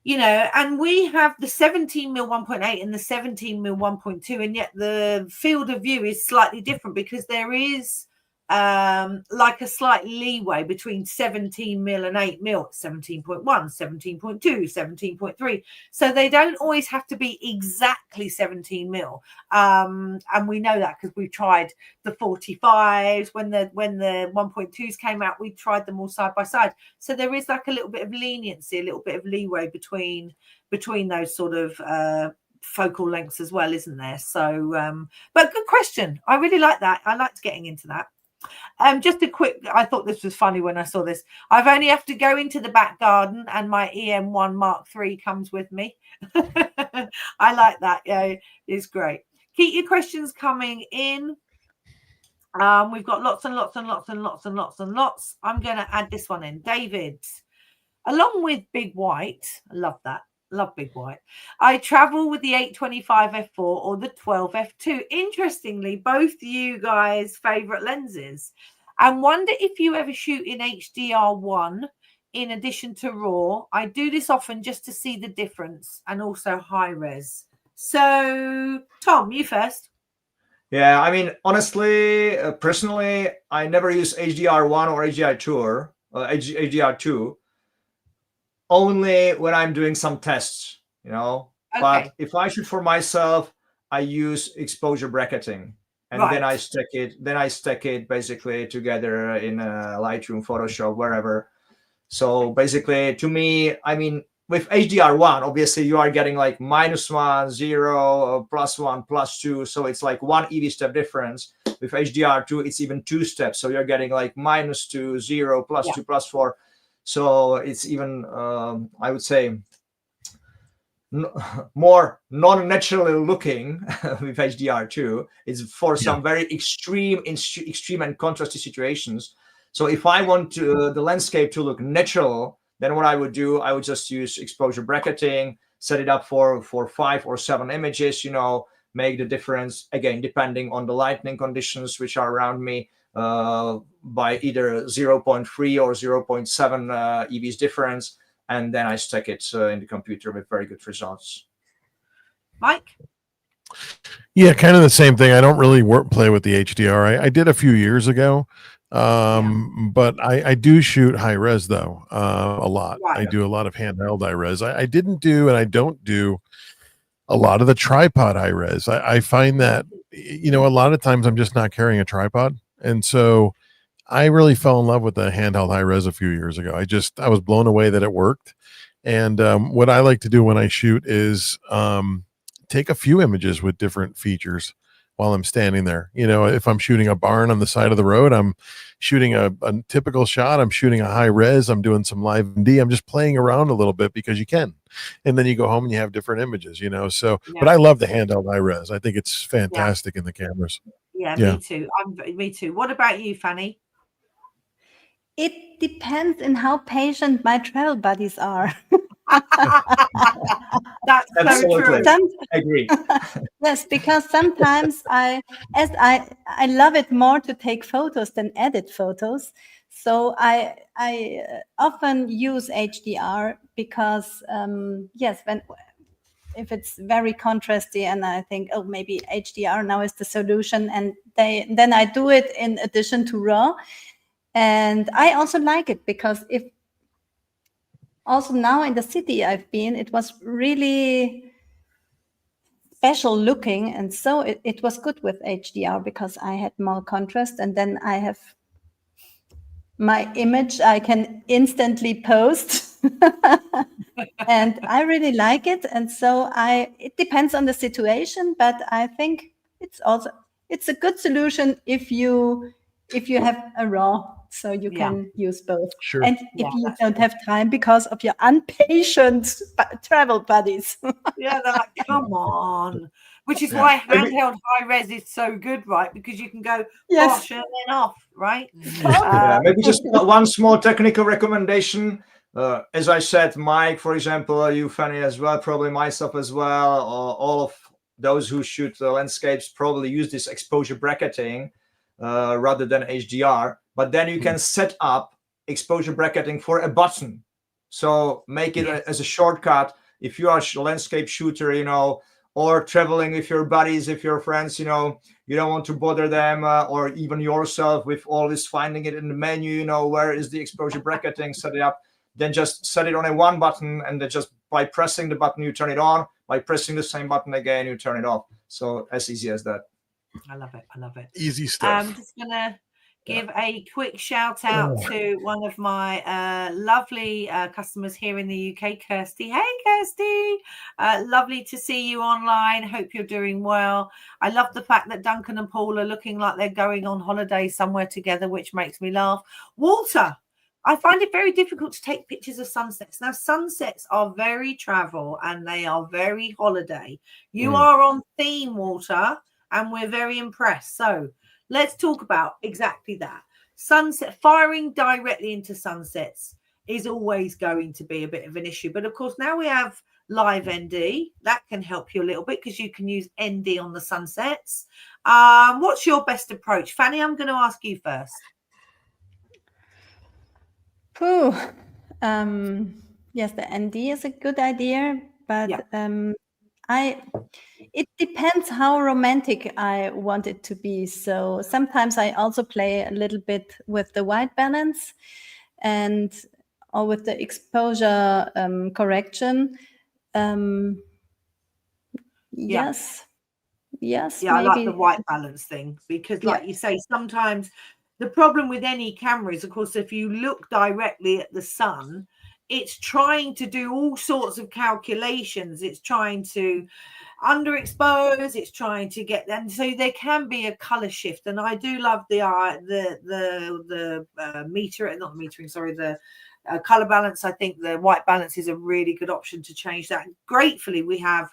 Speaker 1: and we have the 17mm 1.8 and the 17mm 1.2, and yet the field of view is slightly different because there is like a slight leeway between 17mm and 8mm, 17.1, 17.2, 17.3. So they don't always have to be exactly 17mm. And we know that because we've tried the 45s when the 1.2s came out, we tried them all side by side. So there is like a little bit of leniency, a little bit of leeway between those sort of focal lengths as well, isn't there? So but good question. I really like that. I liked getting into that. Just a quick, I thought this was funny when I saw this. I've only have to go into the back garden and my EM1 Mark III comes with me. I like that. Yeah, it's great. Keep your questions coming in. We've got lots and lots and lots and lots and lots and lots. I'm going to add this one in. David, along with Big White, I love that. Love Big White. I travel with the 825 f4 or the 12 f2. Interestingly, both you guys' favorite lenses. And wonder if you ever shoot in HDR1 in addition to RAW. I do this often just to see the difference, and also high res. So, Tom, you first.
Speaker 3: Yeah, I mean, honestly, personally, I never use HDR1 or HDR2. Only when I'm doing some tests, Okay. But if I shoot for myself, I use exposure bracketing, and then I stack it basically together in Lightroom, Photoshop, wherever. So basically, to me, I mean, with HDR1, obviously you are getting like -1, 0, +1, +2. So it's like 1 EV step difference. With HDR2, it's even 2 steps. So you're getting like -2, 0, +2, +4. So it's even, I would say, more non-naturally looking with HDR2. It's for some very extreme and contrasty situations. So if I want the landscape to look natural, then what I would do, I would just use exposure bracketing, set it up for 5 or 7 images, make the difference, again, depending on the lighting conditions which are around me, by either 0.3 or 0.7 EVs difference, and then I stack it in the computer with very good results.
Speaker 1: Mike?
Speaker 2: Yeah, kind of the same thing. I don't really play with the HDR. I did a few years ago, but I do shoot high res though, a lot. I do a lot of handheld high res. I didn't do, and I don't do a lot of the tripod high res. I find that, a lot of times I'm just not carrying a tripod. And so I really fell in love with the handheld high res a few years ago. I was blown away that it worked. And what I like to do when I shoot is take a few images with different features while I'm standing there. If I'm shooting a barn on the side of the road, I'm shooting a typical shot. I'm shooting a high res. I'm doing some live MD. I'm just playing around a little bit because you can. And then you go home and you have different images, So, but I love the handheld high res. I think it's fantastic in the cameras.
Speaker 1: Yeah, me too. Me too. What about you, Fanny?
Speaker 4: It depends on how patient my travel buddies are.
Speaker 1: That's so
Speaker 3: Absolutely.
Speaker 1: true.
Speaker 3: Agree.
Speaker 4: Yes, because sometimes I love it more to take photos than edit photos. So I often use HDR because yes, if it's very contrasty and I think, oh, maybe HDR now is the solution, and then I do it in addition to RAW. And I also like it because if also now in the city I've been, it was really special looking, and so it was good with HDR because I had more contrast, and then I have my image I can instantly post. And I really like it, and so it depends on the situation, but I think it's a good solution if you have a RAW, so you
Speaker 1: Yeah.
Speaker 4: can use both.
Speaker 2: Sure.
Speaker 4: And
Speaker 1: Yeah,
Speaker 4: if you
Speaker 1: that's
Speaker 4: don't
Speaker 1: true.
Speaker 4: have time because of your impatient travel buddies.
Speaker 1: Yeah, they're like, come on. Which is
Speaker 2: Yeah.
Speaker 1: why handheld high res is so good, right? Because you can go
Speaker 4: Yes.
Speaker 1: posh and then off, right?
Speaker 3: Yeah, maybe just one small technical recommendation. As I said, Mike, for example, you, Fanny, as well, probably myself as well, or all of those who shoot landscapes probably use this exposure bracketing rather than HDR. But then you can set up exposure bracketing for a button. So make it as a shortcut. If you are a landscape shooter, or traveling with your buddies, with your friends, you don't want to bother them or even yourself with all this finding it in the menu, where is the exposure bracketing, set it up, then just set it on a one button, and then just by pressing the button, you turn it on. By pressing the same button again, you turn it off. So as easy as that.
Speaker 1: I love it. I love it.
Speaker 2: Easy stuff.
Speaker 1: I'm just going to give a quick shout out to one of my lovely customers here in the UK, Kirsty. Hey, Kirsty. Lovely to see you online. Hope you're doing well. I love the fact that Duncan and Paul are looking like they're going on holiday somewhere together, which makes me laugh. Walter, I find it very difficult to take pictures of sunsets. Now, sunsets are very travel and they are very holiday. You are on theme, Walter, and we're very impressed. So let's talk about exactly that. Sunset, firing directly into sunsets is always going to be a bit of an issue. But of course, now we have live ND. That can help you a little bit because you can use ND on the sunsets. What's your best approach? Fanny, I'm going to ask you first.
Speaker 4: Yes, the ND is a good idea, but it depends how romantic I want it to be. So sometimes I also play a little bit with the white balance or with the exposure correction. Yes.
Speaker 1: Yeah,
Speaker 4: maybe.
Speaker 1: I like the white balance thing because, like you say, sometimes the problem with any camera is, of course, if you look directly at the sun, it's trying to do all sorts of calculations. It's trying to underexpose. It's trying to get them. So there can be a color shift. And I do love the color balance. I think the white balance is a really good option to change that. And gratefully, we have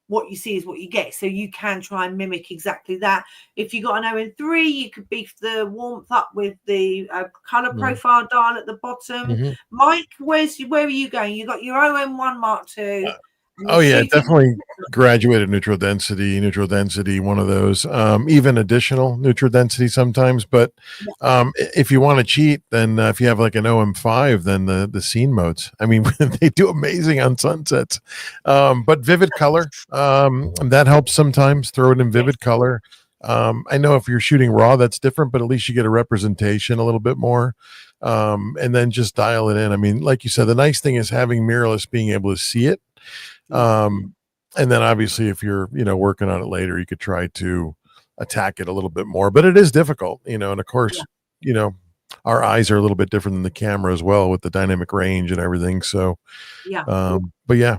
Speaker 1: what you see is what you get. So you can try and mimic exactly that. If you got an OM3, you could beef the warmth up with the color profile dial at the bottom. Mike, where are you going? You got your OM1 Mark II.
Speaker 2: Oh yeah, definitely graduated neutral density, one of those, even additional neutral density sometimes. But if you want to cheat, then if you have like an OM5, then the scene modes, I mean, they do amazing on sunsets. But vivid color, that helps sometimes. Throw it in vivid color. I know if you're shooting raw, that's different, but at least you get a representation a little bit more. And then just dial it in. I mean, like you said, the nice thing is having mirrorless, being able to see it. And then obviously if you're working on it later, you could try to attack it a little bit more, but it is difficult, and of course our eyes are a little bit different than the camera as well with the dynamic range and everything. So but yeah,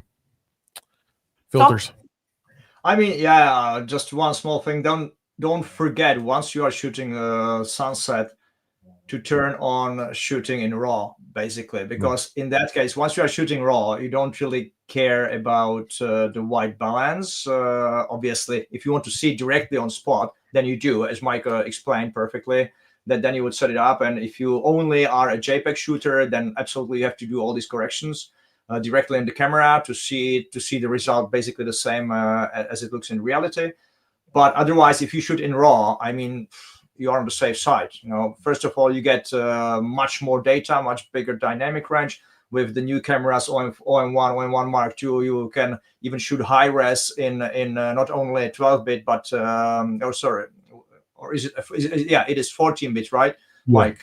Speaker 2: filters.
Speaker 3: I mean, just one small thing, don't forget, once you are shooting a sunset, to turn on shooting in raw, basically, because in that case, once you are shooting raw, you don't really care about the white balance. Obviously, if you want to see directly on spot, then you do, as Mike explained perfectly, that then you would set it up. And if you only are a JPEG shooter, then absolutely you have to do all these corrections. directly in the camera to see the result basically the same as it looks in reality. But otherwise, if you shoot in RAW, I mean, you are on the safe side. First of all, you get much more data, much bigger dynamic range. With the new cameras, OM1 Mark II, you can even shoot high res in not only 12-bit, but or is it? Yeah, it is 14-bit, right?
Speaker 2: Yeah,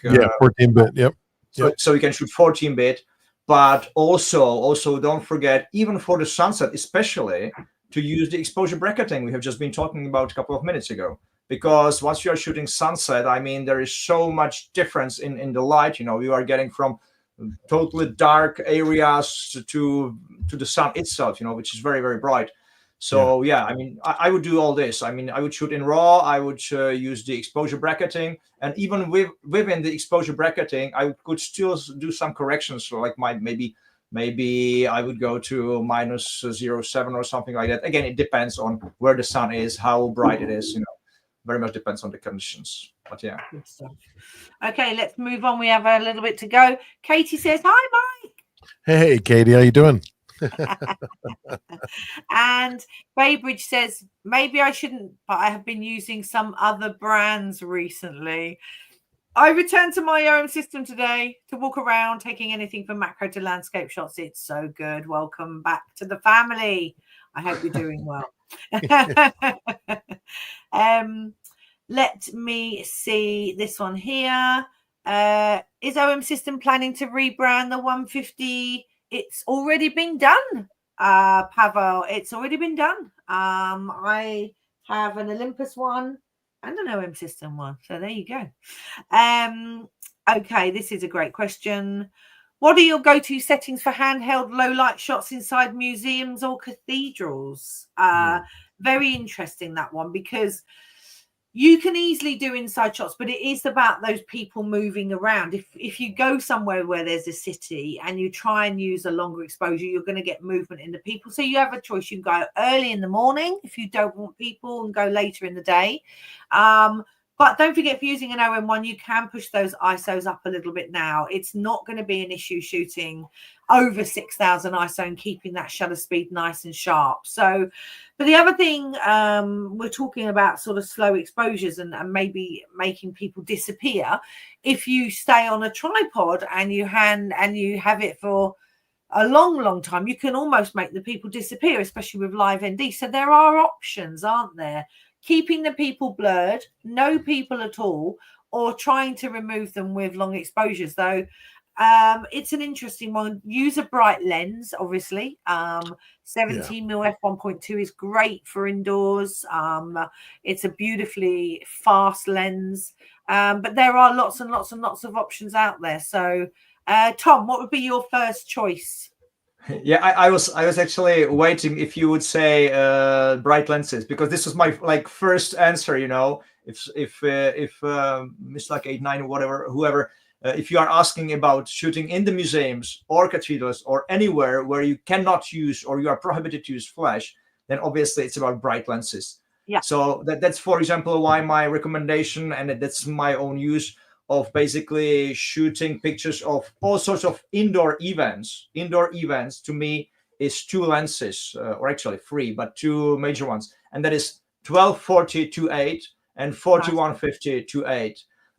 Speaker 2: 14-bit. Yep.
Speaker 3: So you can shoot 14-bit, but also don't forget, even for the sunset, especially, to use the exposure bracketing we have just been talking about a couple of minutes ago. Because once you are shooting sunset, I mean, there is so much difference in the light. You are getting from totally dark areas to the sun itself, which is very, very bright. So yeah, I mean, I would do all this. I mean, I would shoot in RAW. I would use the exposure bracketing, and even within the exposure bracketing, I could still do some corrections. So like maybe I would go to -0.7 or something like that. Again, it depends on where the sun is, how bright it is. Very much depends on the conditions. But yeah.
Speaker 1: Good stuff. Okay, let's move on. We have a little bit to go. Katie says, "Hi, Mike."
Speaker 2: Hey, Katie, how you doing?
Speaker 1: And Baybridge says, "Maybe I shouldn't, but I have been using some other brands recently. I returned to my own system today to walk around, taking anything from macro to landscape shots. It's so good. Welcome back to the family. I hope you're doing well." Let me see this one here. Is OM System planning to rebrand the 150? It's already been done, Pavel. It's already been done. I have an Olympus one and an OM System one. So there you go. Okay, this is a great question. What are your go-to settings for handheld low light shots inside museums or cathedrals? Very interesting, that one, because you can easily do inside shots, but it is about those people moving around. If you go somewhere where there's a city and you try and use a longer exposure, you're going to get movement in the people. So you have a choice. You can go early in the morning if you don't want people, and go later in the day. But don't forget, if you're using an OM1, you can push those ISOs up a little bit now. It's not going to be an issue shooting over 6,000 ISO and keeping that shutter speed nice and sharp. So, but the other thing, we're talking about sort of slow exposures and maybe making people disappear. If you stay on a tripod and you have it for a long time, you can almost make the people disappear, especially with live ND. So there are options, aren't there? Keeping the people blurred, no people at all, or trying to remove them with long exposures. Though it's an interesting one. Use a bright lens, obviously. 17mm f1.2 is great for indoors. It's a beautifully fast lens, but there are lots and lots of options out there. So Tom, what would be your first choice?
Speaker 3: Yeah, I was actually waiting if you would say bright lenses, because this was my first answer. If Mr. like 89 or whatever, whoever, if you are asking about shooting in the museums or cathedrals or anywhere where you cannot use or you are prohibited to use flash, then obviously it's about bright lenses.
Speaker 1: Yeah.
Speaker 3: So that's, for example, why my recommendation, and that's my own use of basically shooting pictures of all sorts of indoor events. Indoor events to me is two lenses, or actually three, but two major ones, and that is 12-40-2.8 and 41-50-2.8.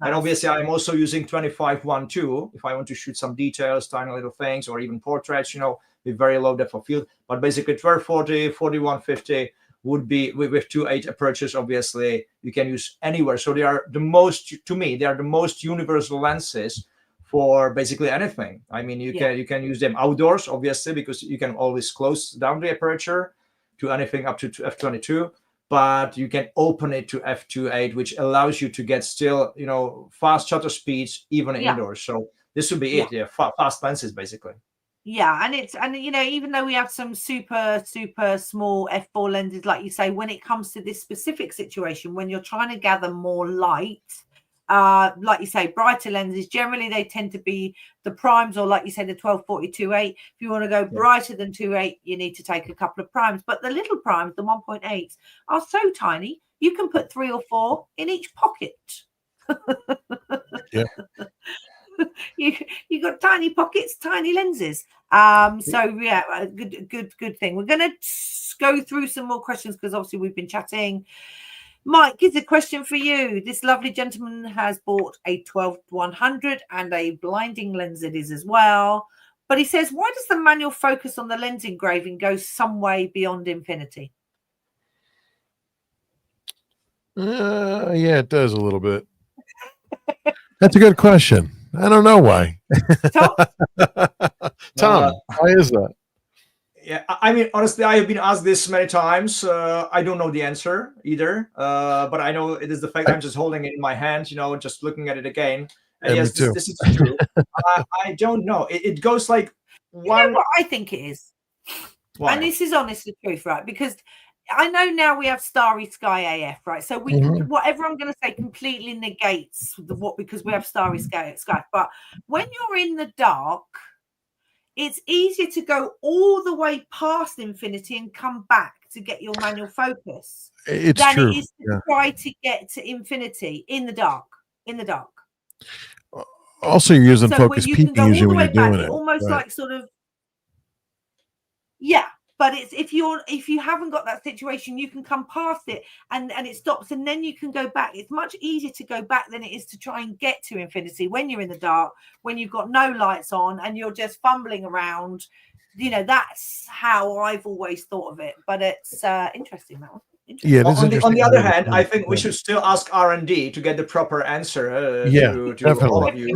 Speaker 3: Nice. And obviously, I'm also using 25-1.2 if I want to shoot some details, tiny little things, or even portraits, with very low depth of field. But basically, 12-40, 41-50 would be with 2.8 approaches. Obviously, you can use anywhere. So they are the most universal lenses for basically anything. I mean, you can use them outdoors, obviously, because you can always close down the aperture to anything up to f22. But you can open it to f2.8, which allows you to get still, fast shutter speeds even indoors. So this would be it. Yeah, fast lenses basically.
Speaker 1: Yeah, and even though we have some super small f4 lenses, like you say, when it comes to this specific situation, when you're trying to gather more light, like you say, brighter lenses, generally they tend to be the primes, or like you say, the 12-40-2.8. If you want to go brighter than 2.8, you need to take a couple of primes. But the little primes, the 1.8s, are so tiny, you can put 3 or 4 in each pocket.
Speaker 2: Yeah.
Speaker 1: you got tiny pockets, tiny lenses. So yeah, a good thing. We're going to go through some more questions because obviously we've been chatting. Mike, here's a question for you. This lovely gentleman has bought a 12-100 and a blinding lens it is as well. But he says, why does the manual focus on the lens engraving go some way beyond infinity?
Speaker 2: Yeah, it does a little bit. That's a good question. I don't know why.
Speaker 1: Tom?
Speaker 2: Tom, why is that?
Speaker 3: Yeah, I mean, honestly, I have been asked this many times. I don't know the answer either, but I know it is the fact I'm just holding it in my hand, just looking at it again. And yes, this is true. I don't know. It goes like one.
Speaker 1: You know what I think it is? Why? And this is honest the truth, right? Because I know now we have starry sky AF, right? So we whatever I'm going to say completely negates because we have starry sky. But when you're in the dark, it's easier to go all the way past infinity and come back to get your manual focus
Speaker 2: than
Speaker 1: it is to try to get to infinity in the dark.
Speaker 2: Also, you're using focus peaking usually when you're doing it.
Speaker 1: Almost like sort of, yeah. But it's if you haven't got that situation, you can come past it and it stops, and then you can go back. It's much easier to go back than it is to try and get to infinity when you're in the dark, when you've got no lights on and you're just fumbling around. That's how I've always thought of it. But it's interesting, that one.
Speaker 2: Yeah.
Speaker 3: On the other hand, I think we should still ask R&D to get the proper answer to all of you.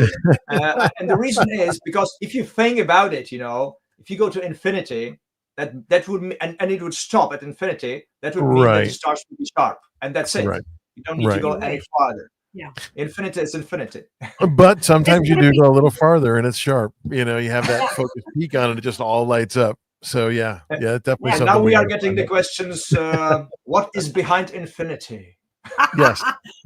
Speaker 3: And the reason is because if you think about it, if you go to infinity, that would and it would stop at infinity. That would mean that it starts to be sharp, and that's it.
Speaker 2: Right.
Speaker 3: You don't need to go any farther.
Speaker 1: Yeah,
Speaker 3: infinity is infinity.
Speaker 2: But sometimes you do go a little farther, and it's sharp. You have that focus peak on it; it just all lights up. So yeah, definitely.
Speaker 3: And now we are getting the questions. What is behind infinity?
Speaker 2: Yes,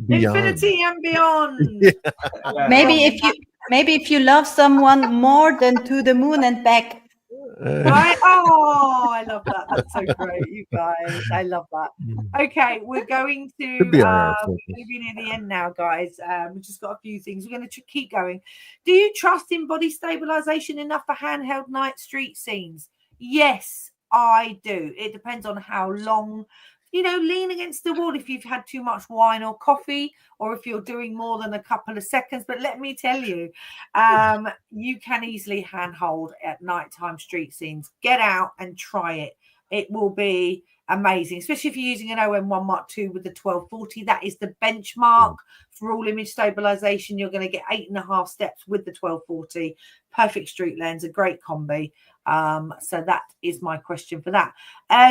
Speaker 1: infinity and beyond.
Speaker 2: Yeah.
Speaker 4: Maybe if you love someone more than to the moon and back.
Speaker 1: I love that. That's so great, you guys. I love that. Okay, we're going to be near the end now, guys. We've just got a few things. We're going to keep going. Do you trust in body stabilization enough for handheld night street scenes? Yes, I do. It depends on how long. Lean against the wall if you've had too much wine or coffee, or if you're doing more than a couple of seconds. But let me tell you, you can easily handhold at nighttime street scenes. Get out and try it. It will be amazing, especially if you're using an OM1 Mark II with the 1240. That is the benchmark for all image stabilization. You're going to get 8.5 steps with the 1240. Perfect street lens, a great combi. So that is my question for that.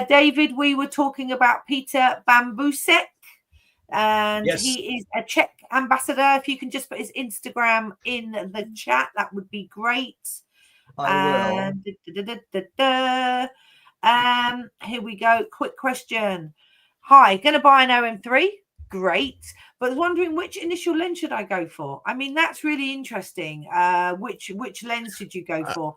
Speaker 1: David, we were talking about Peter Bambusek, and he is a Czech ambassador. If you can just put his Instagram in the chat, that would be great.
Speaker 3: I will.
Speaker 1: Here we go. Quick question. Hi, going to buy an OM3. Great. But wondering which initial lens should I go for? I mean, that's really interesting. Which lens should you go for?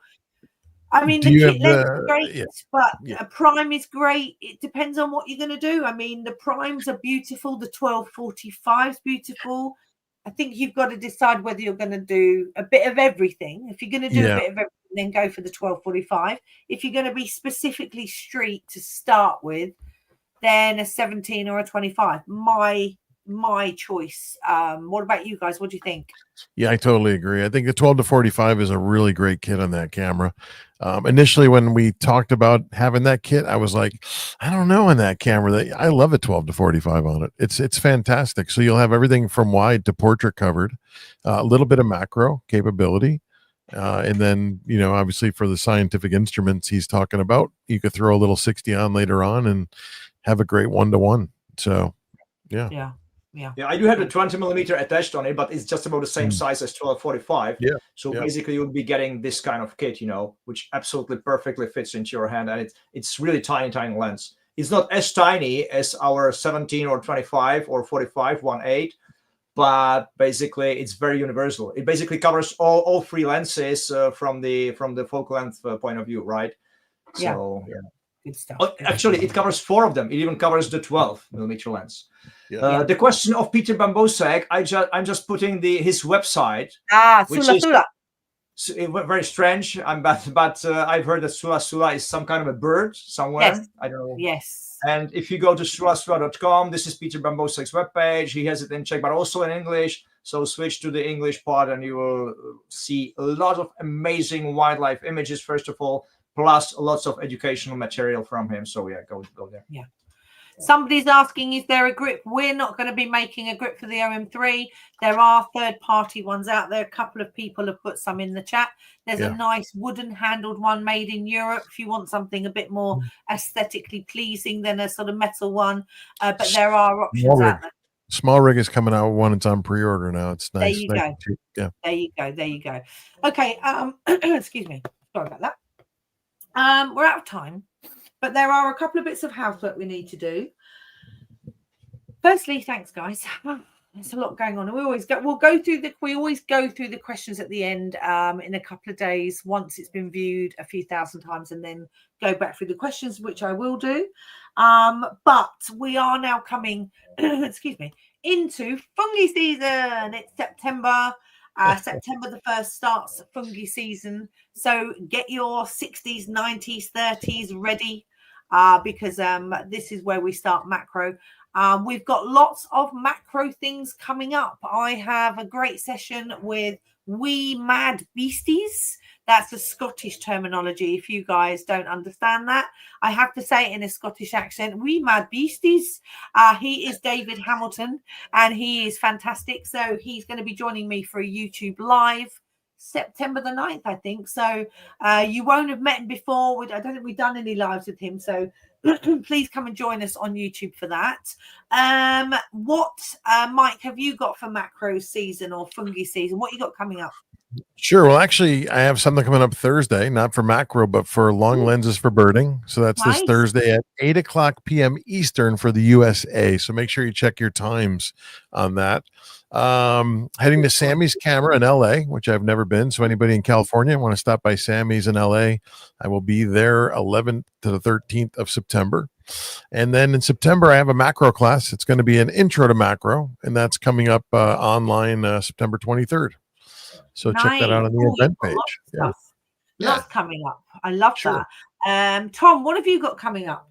Speaker 1: I mean, the kit lens is great, but a prime is great. It depends on what you're going to do. I mean, the primes are beautiful. The 1245 is beautiful. I think you've got to decide whether you're going to do a bit of everything. If you're going to do a bit of everything, then go for the 1245. If you're going to be specifically street to start with, then a 17 or a 25. My choice. What about you guys? What do you think?
Speaker 2: Yeah, I totally agree. I think the 12 to 45 is a really great kit on that camera. Initially, when we talked about having that kit, I was like, I don't know on that camera. I love a 12 to 45 on it. It's fantastic. So you'll have everything from wide to portrait covered, a little bit of macro capability. And then, obviously for the scientific instruments he's talking about, you could throw a little 60 on later on and have a great 1-to-1. So, yeah.
Speaker 3: Yeah, I do have the 20mm attached on it, but it's just about the same size as 1245.
Speaker 2: Yeah.
Speaker 3: So basically, you'll be getting this kind of kit, which absolutely perfectly fits into your hand, and it's really tiny lens. It's not as tiny as our 17 or 25 or 45 1.8, but basically it's very universal. It basically covers all three lenses from the focal length point of view, right? So
Speaker 1: good stuff.
Speaker 3: Actually, it covers 4 of them. It even covers the 12mm lens.
Speaker 2: Yeah.
Speaker 3: The question of Peter Bambosek, I'm just putting his website. Which
Speaker 1: Sula
Speaker 3: is
Speaker 1: Sula.
Speaker 3: very strange. But I've heard that Sula Sula is some kind of a bird somewhere.
Speaker 1: Yes.
Speaker 3: I don't know.
Speaker 1: Yes.
Speaker 3: And if you go to sulasula.com, this is Peter Bambosek's webpage. He has it in Czech, but also in English. So switch to the English part and you will see a lot of amazing wildlife images, first of all, plus lots of educational material from him. So yeah, go there.
Speaker 1: Yeah. Somebody's asking, is there a grip? We're not going to be making a grip for the OM3. There are third-party ones out there. A couple of people have put some in the chat. There's a nice wooden-handled one made in Europe if you want something a bit more aesthetically pleasing than a sort of metal one. But there are options out there.
Speaker 2: Small rig is coming out with one. It's on pre-order now. It's nice.
Speaker 1: There you
Speaker 2: nice
Speaker 1: go.
Speaker 2: and cheap. Yeah.
Speaker 1: There you go. There you go. Okay. Excuse me. Sorry about that. We're out of time. But there are a couple of bits of housework we need to do. Firstly, thanks, guys. There's a lot going on. We always go through the questions at the end in a couple of days once it's been viewed a few thousand times, and then go back through the questions, which I will do. But we are now coming, excuse me, into fungi season. It's September. September the 1st starts fungi season. So get your 60s, 90s, 30s ready because this is where we start macro. We've got lots of macro things coming up. I have a great session with Wee Mad Beasties. That's a Scottish terminology. If you guys don't understand that, I have to say it in a Scottish accent. Wee Mad Beasties. He is David Hamilton, and he is fantastic. So he's going to be joining me for a YouTube live September the 9th, I think. So you won't have met him before. I don't think we've done any lives with him. So please come and join us on YouTube for that. What, Mike, have you got for macro season or fungi season? What you got coming up?
Speaker 2: Sure. Well, actually, I have something coming up Thursday, not for macro, but for long lenses for birding. So that's this Thursday at 8:00 p.m. Eastern for the USA. So make sure you check your times on that. Heading to Sammy's Camera in LA, which I've never been. So anybody in California want to stop by Sammy's in LA, I will be there 11th to the 13th of September. And then in September, I have a macro class. It's going to be an intro to macro, and that's coming up online September 23rd. So check that out on the event page.
Speaker 1: Lots coming up. I love that. Tom, what have you got coming up?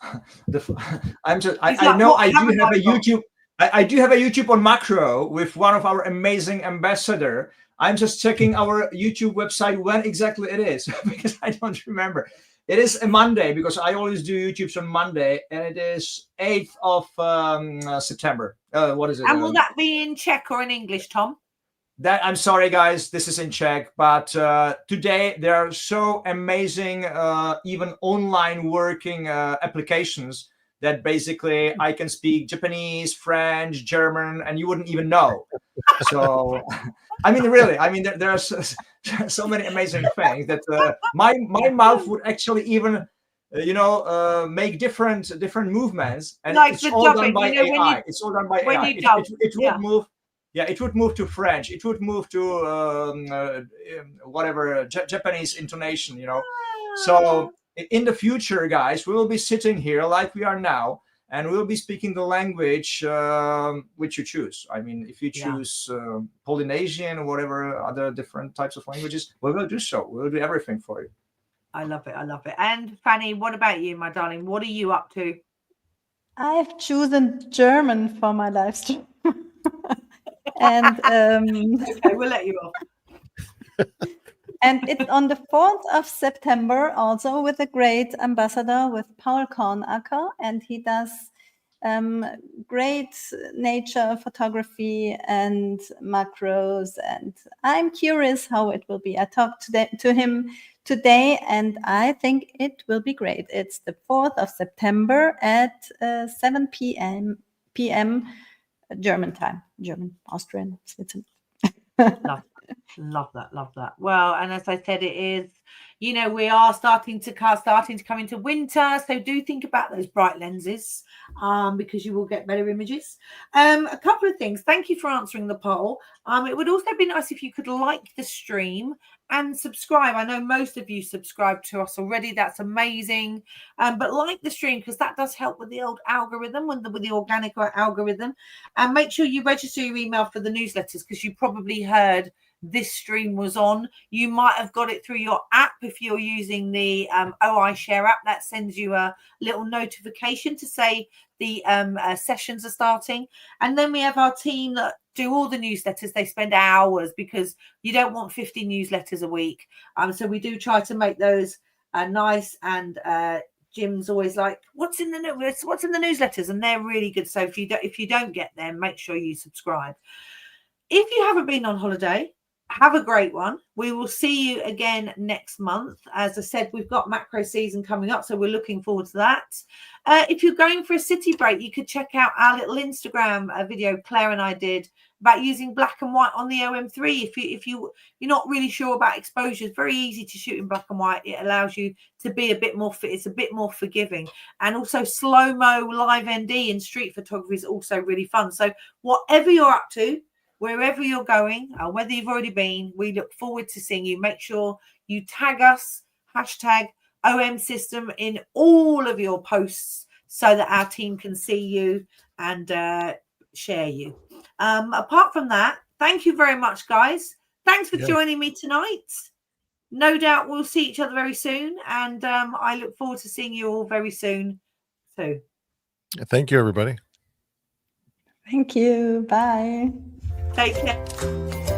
Speaker 3: I do have a YouTube. I do have a YouTube on macro with one of our amazing ambassador. I'm just checking our YouTube website when exactly it is because I don't remember. It is a Monday because I always do YouTubes on Monday, and it is 8th of September. What is it?
Speaker 1: And will that be in Czech or in English, Tom?
Speaker 3: That I'm sorry, guys, this is in Czech, but today there are so amazing, even online working applications that basically I can speak Japanese, French, German, and you wouldn't even know. So, I mean, really, there are so many amazing things that my mouth would actually even, make different movements, and
Speaker 1: like
Speaker 3: it's all done by AI. It's all done by AI. It would move. Yeah, it would move to French. It would move to whatever Japanese intonation, So in the future, guys, we will be sitting here like we are now, and we'll be speaking the language which you choose. I mean, if you choose Polynesian or whatever other different types of languages, we will do so. We'll do everything for you.
Speaker 1: I love it. I love it. And Fanny, what about you, my darling? What are you up to?
Speaker 4: I've chosen German for my live stream. And
Speaker 1: okay, we'll let you off.
Speaker 4: And it's on the 4th of September, also with a great ambassador, with Paul Kornacker, and he does great nature photography and macros. And I'm curious how it will be. I talked to him today, and I think it will be great. It's the 4th of September at 7 p.m. German time, German, Austrian, Switzerland.
Speaker 1: Love that. Well, and as I said, it is You know, we are starting to come into winter, so do think about those bright lenses, because you will get better images. A couple of things. Thank you for answering the poll. It would also be nice if you could like the stream and subscribe. I know most of you subscribe to us already. That's amazing. But like the stream, because that does help with the old algorithm, with the organic algorithm. And make sure you register your email for the newsletters, because you probably heard this stream was on. You might have got it through your app if you're using the OI Share app. That sends you a little notification to say the sessions are starting. And then we have our team that do all the newsletters. They spend hours, because you don't want 50 newsletters a week. So we do try to make those nice, and Jim's always like, what's in the newsletters, and they're really good. So if you don't get them, make sure you subscribe. If you haven't been on holiday, have a great one. We will see you again next month. As I said, we've got macro season coming up, so we're looking forward to that. If you're going for a city break, you could check out our little Instagram video Claire and I did about using black and white on the OM3. If you're not really sure about exposure, it's very easy to shoot in black and white. It allows you to be a bit more fit. It's a bit more forgiving. And also slow-mo live ND in street photography is also really fun. So whatever you're up to, wherever you're going, or whether you've already been, we look forward to seeing you. Make sure you tag us, hashtag OMSystem in all of your posts, so that our team can see you and share you. Apart from that, thank you very much, guys. Thanks for joining me tonight. No doubt we'll see each other very soon, and I look forward to seeing you all very soon too.
Speaker 2: Thank you, everybody.
Speaker 4: Thank you. Bye.
Speaker 1: Take care.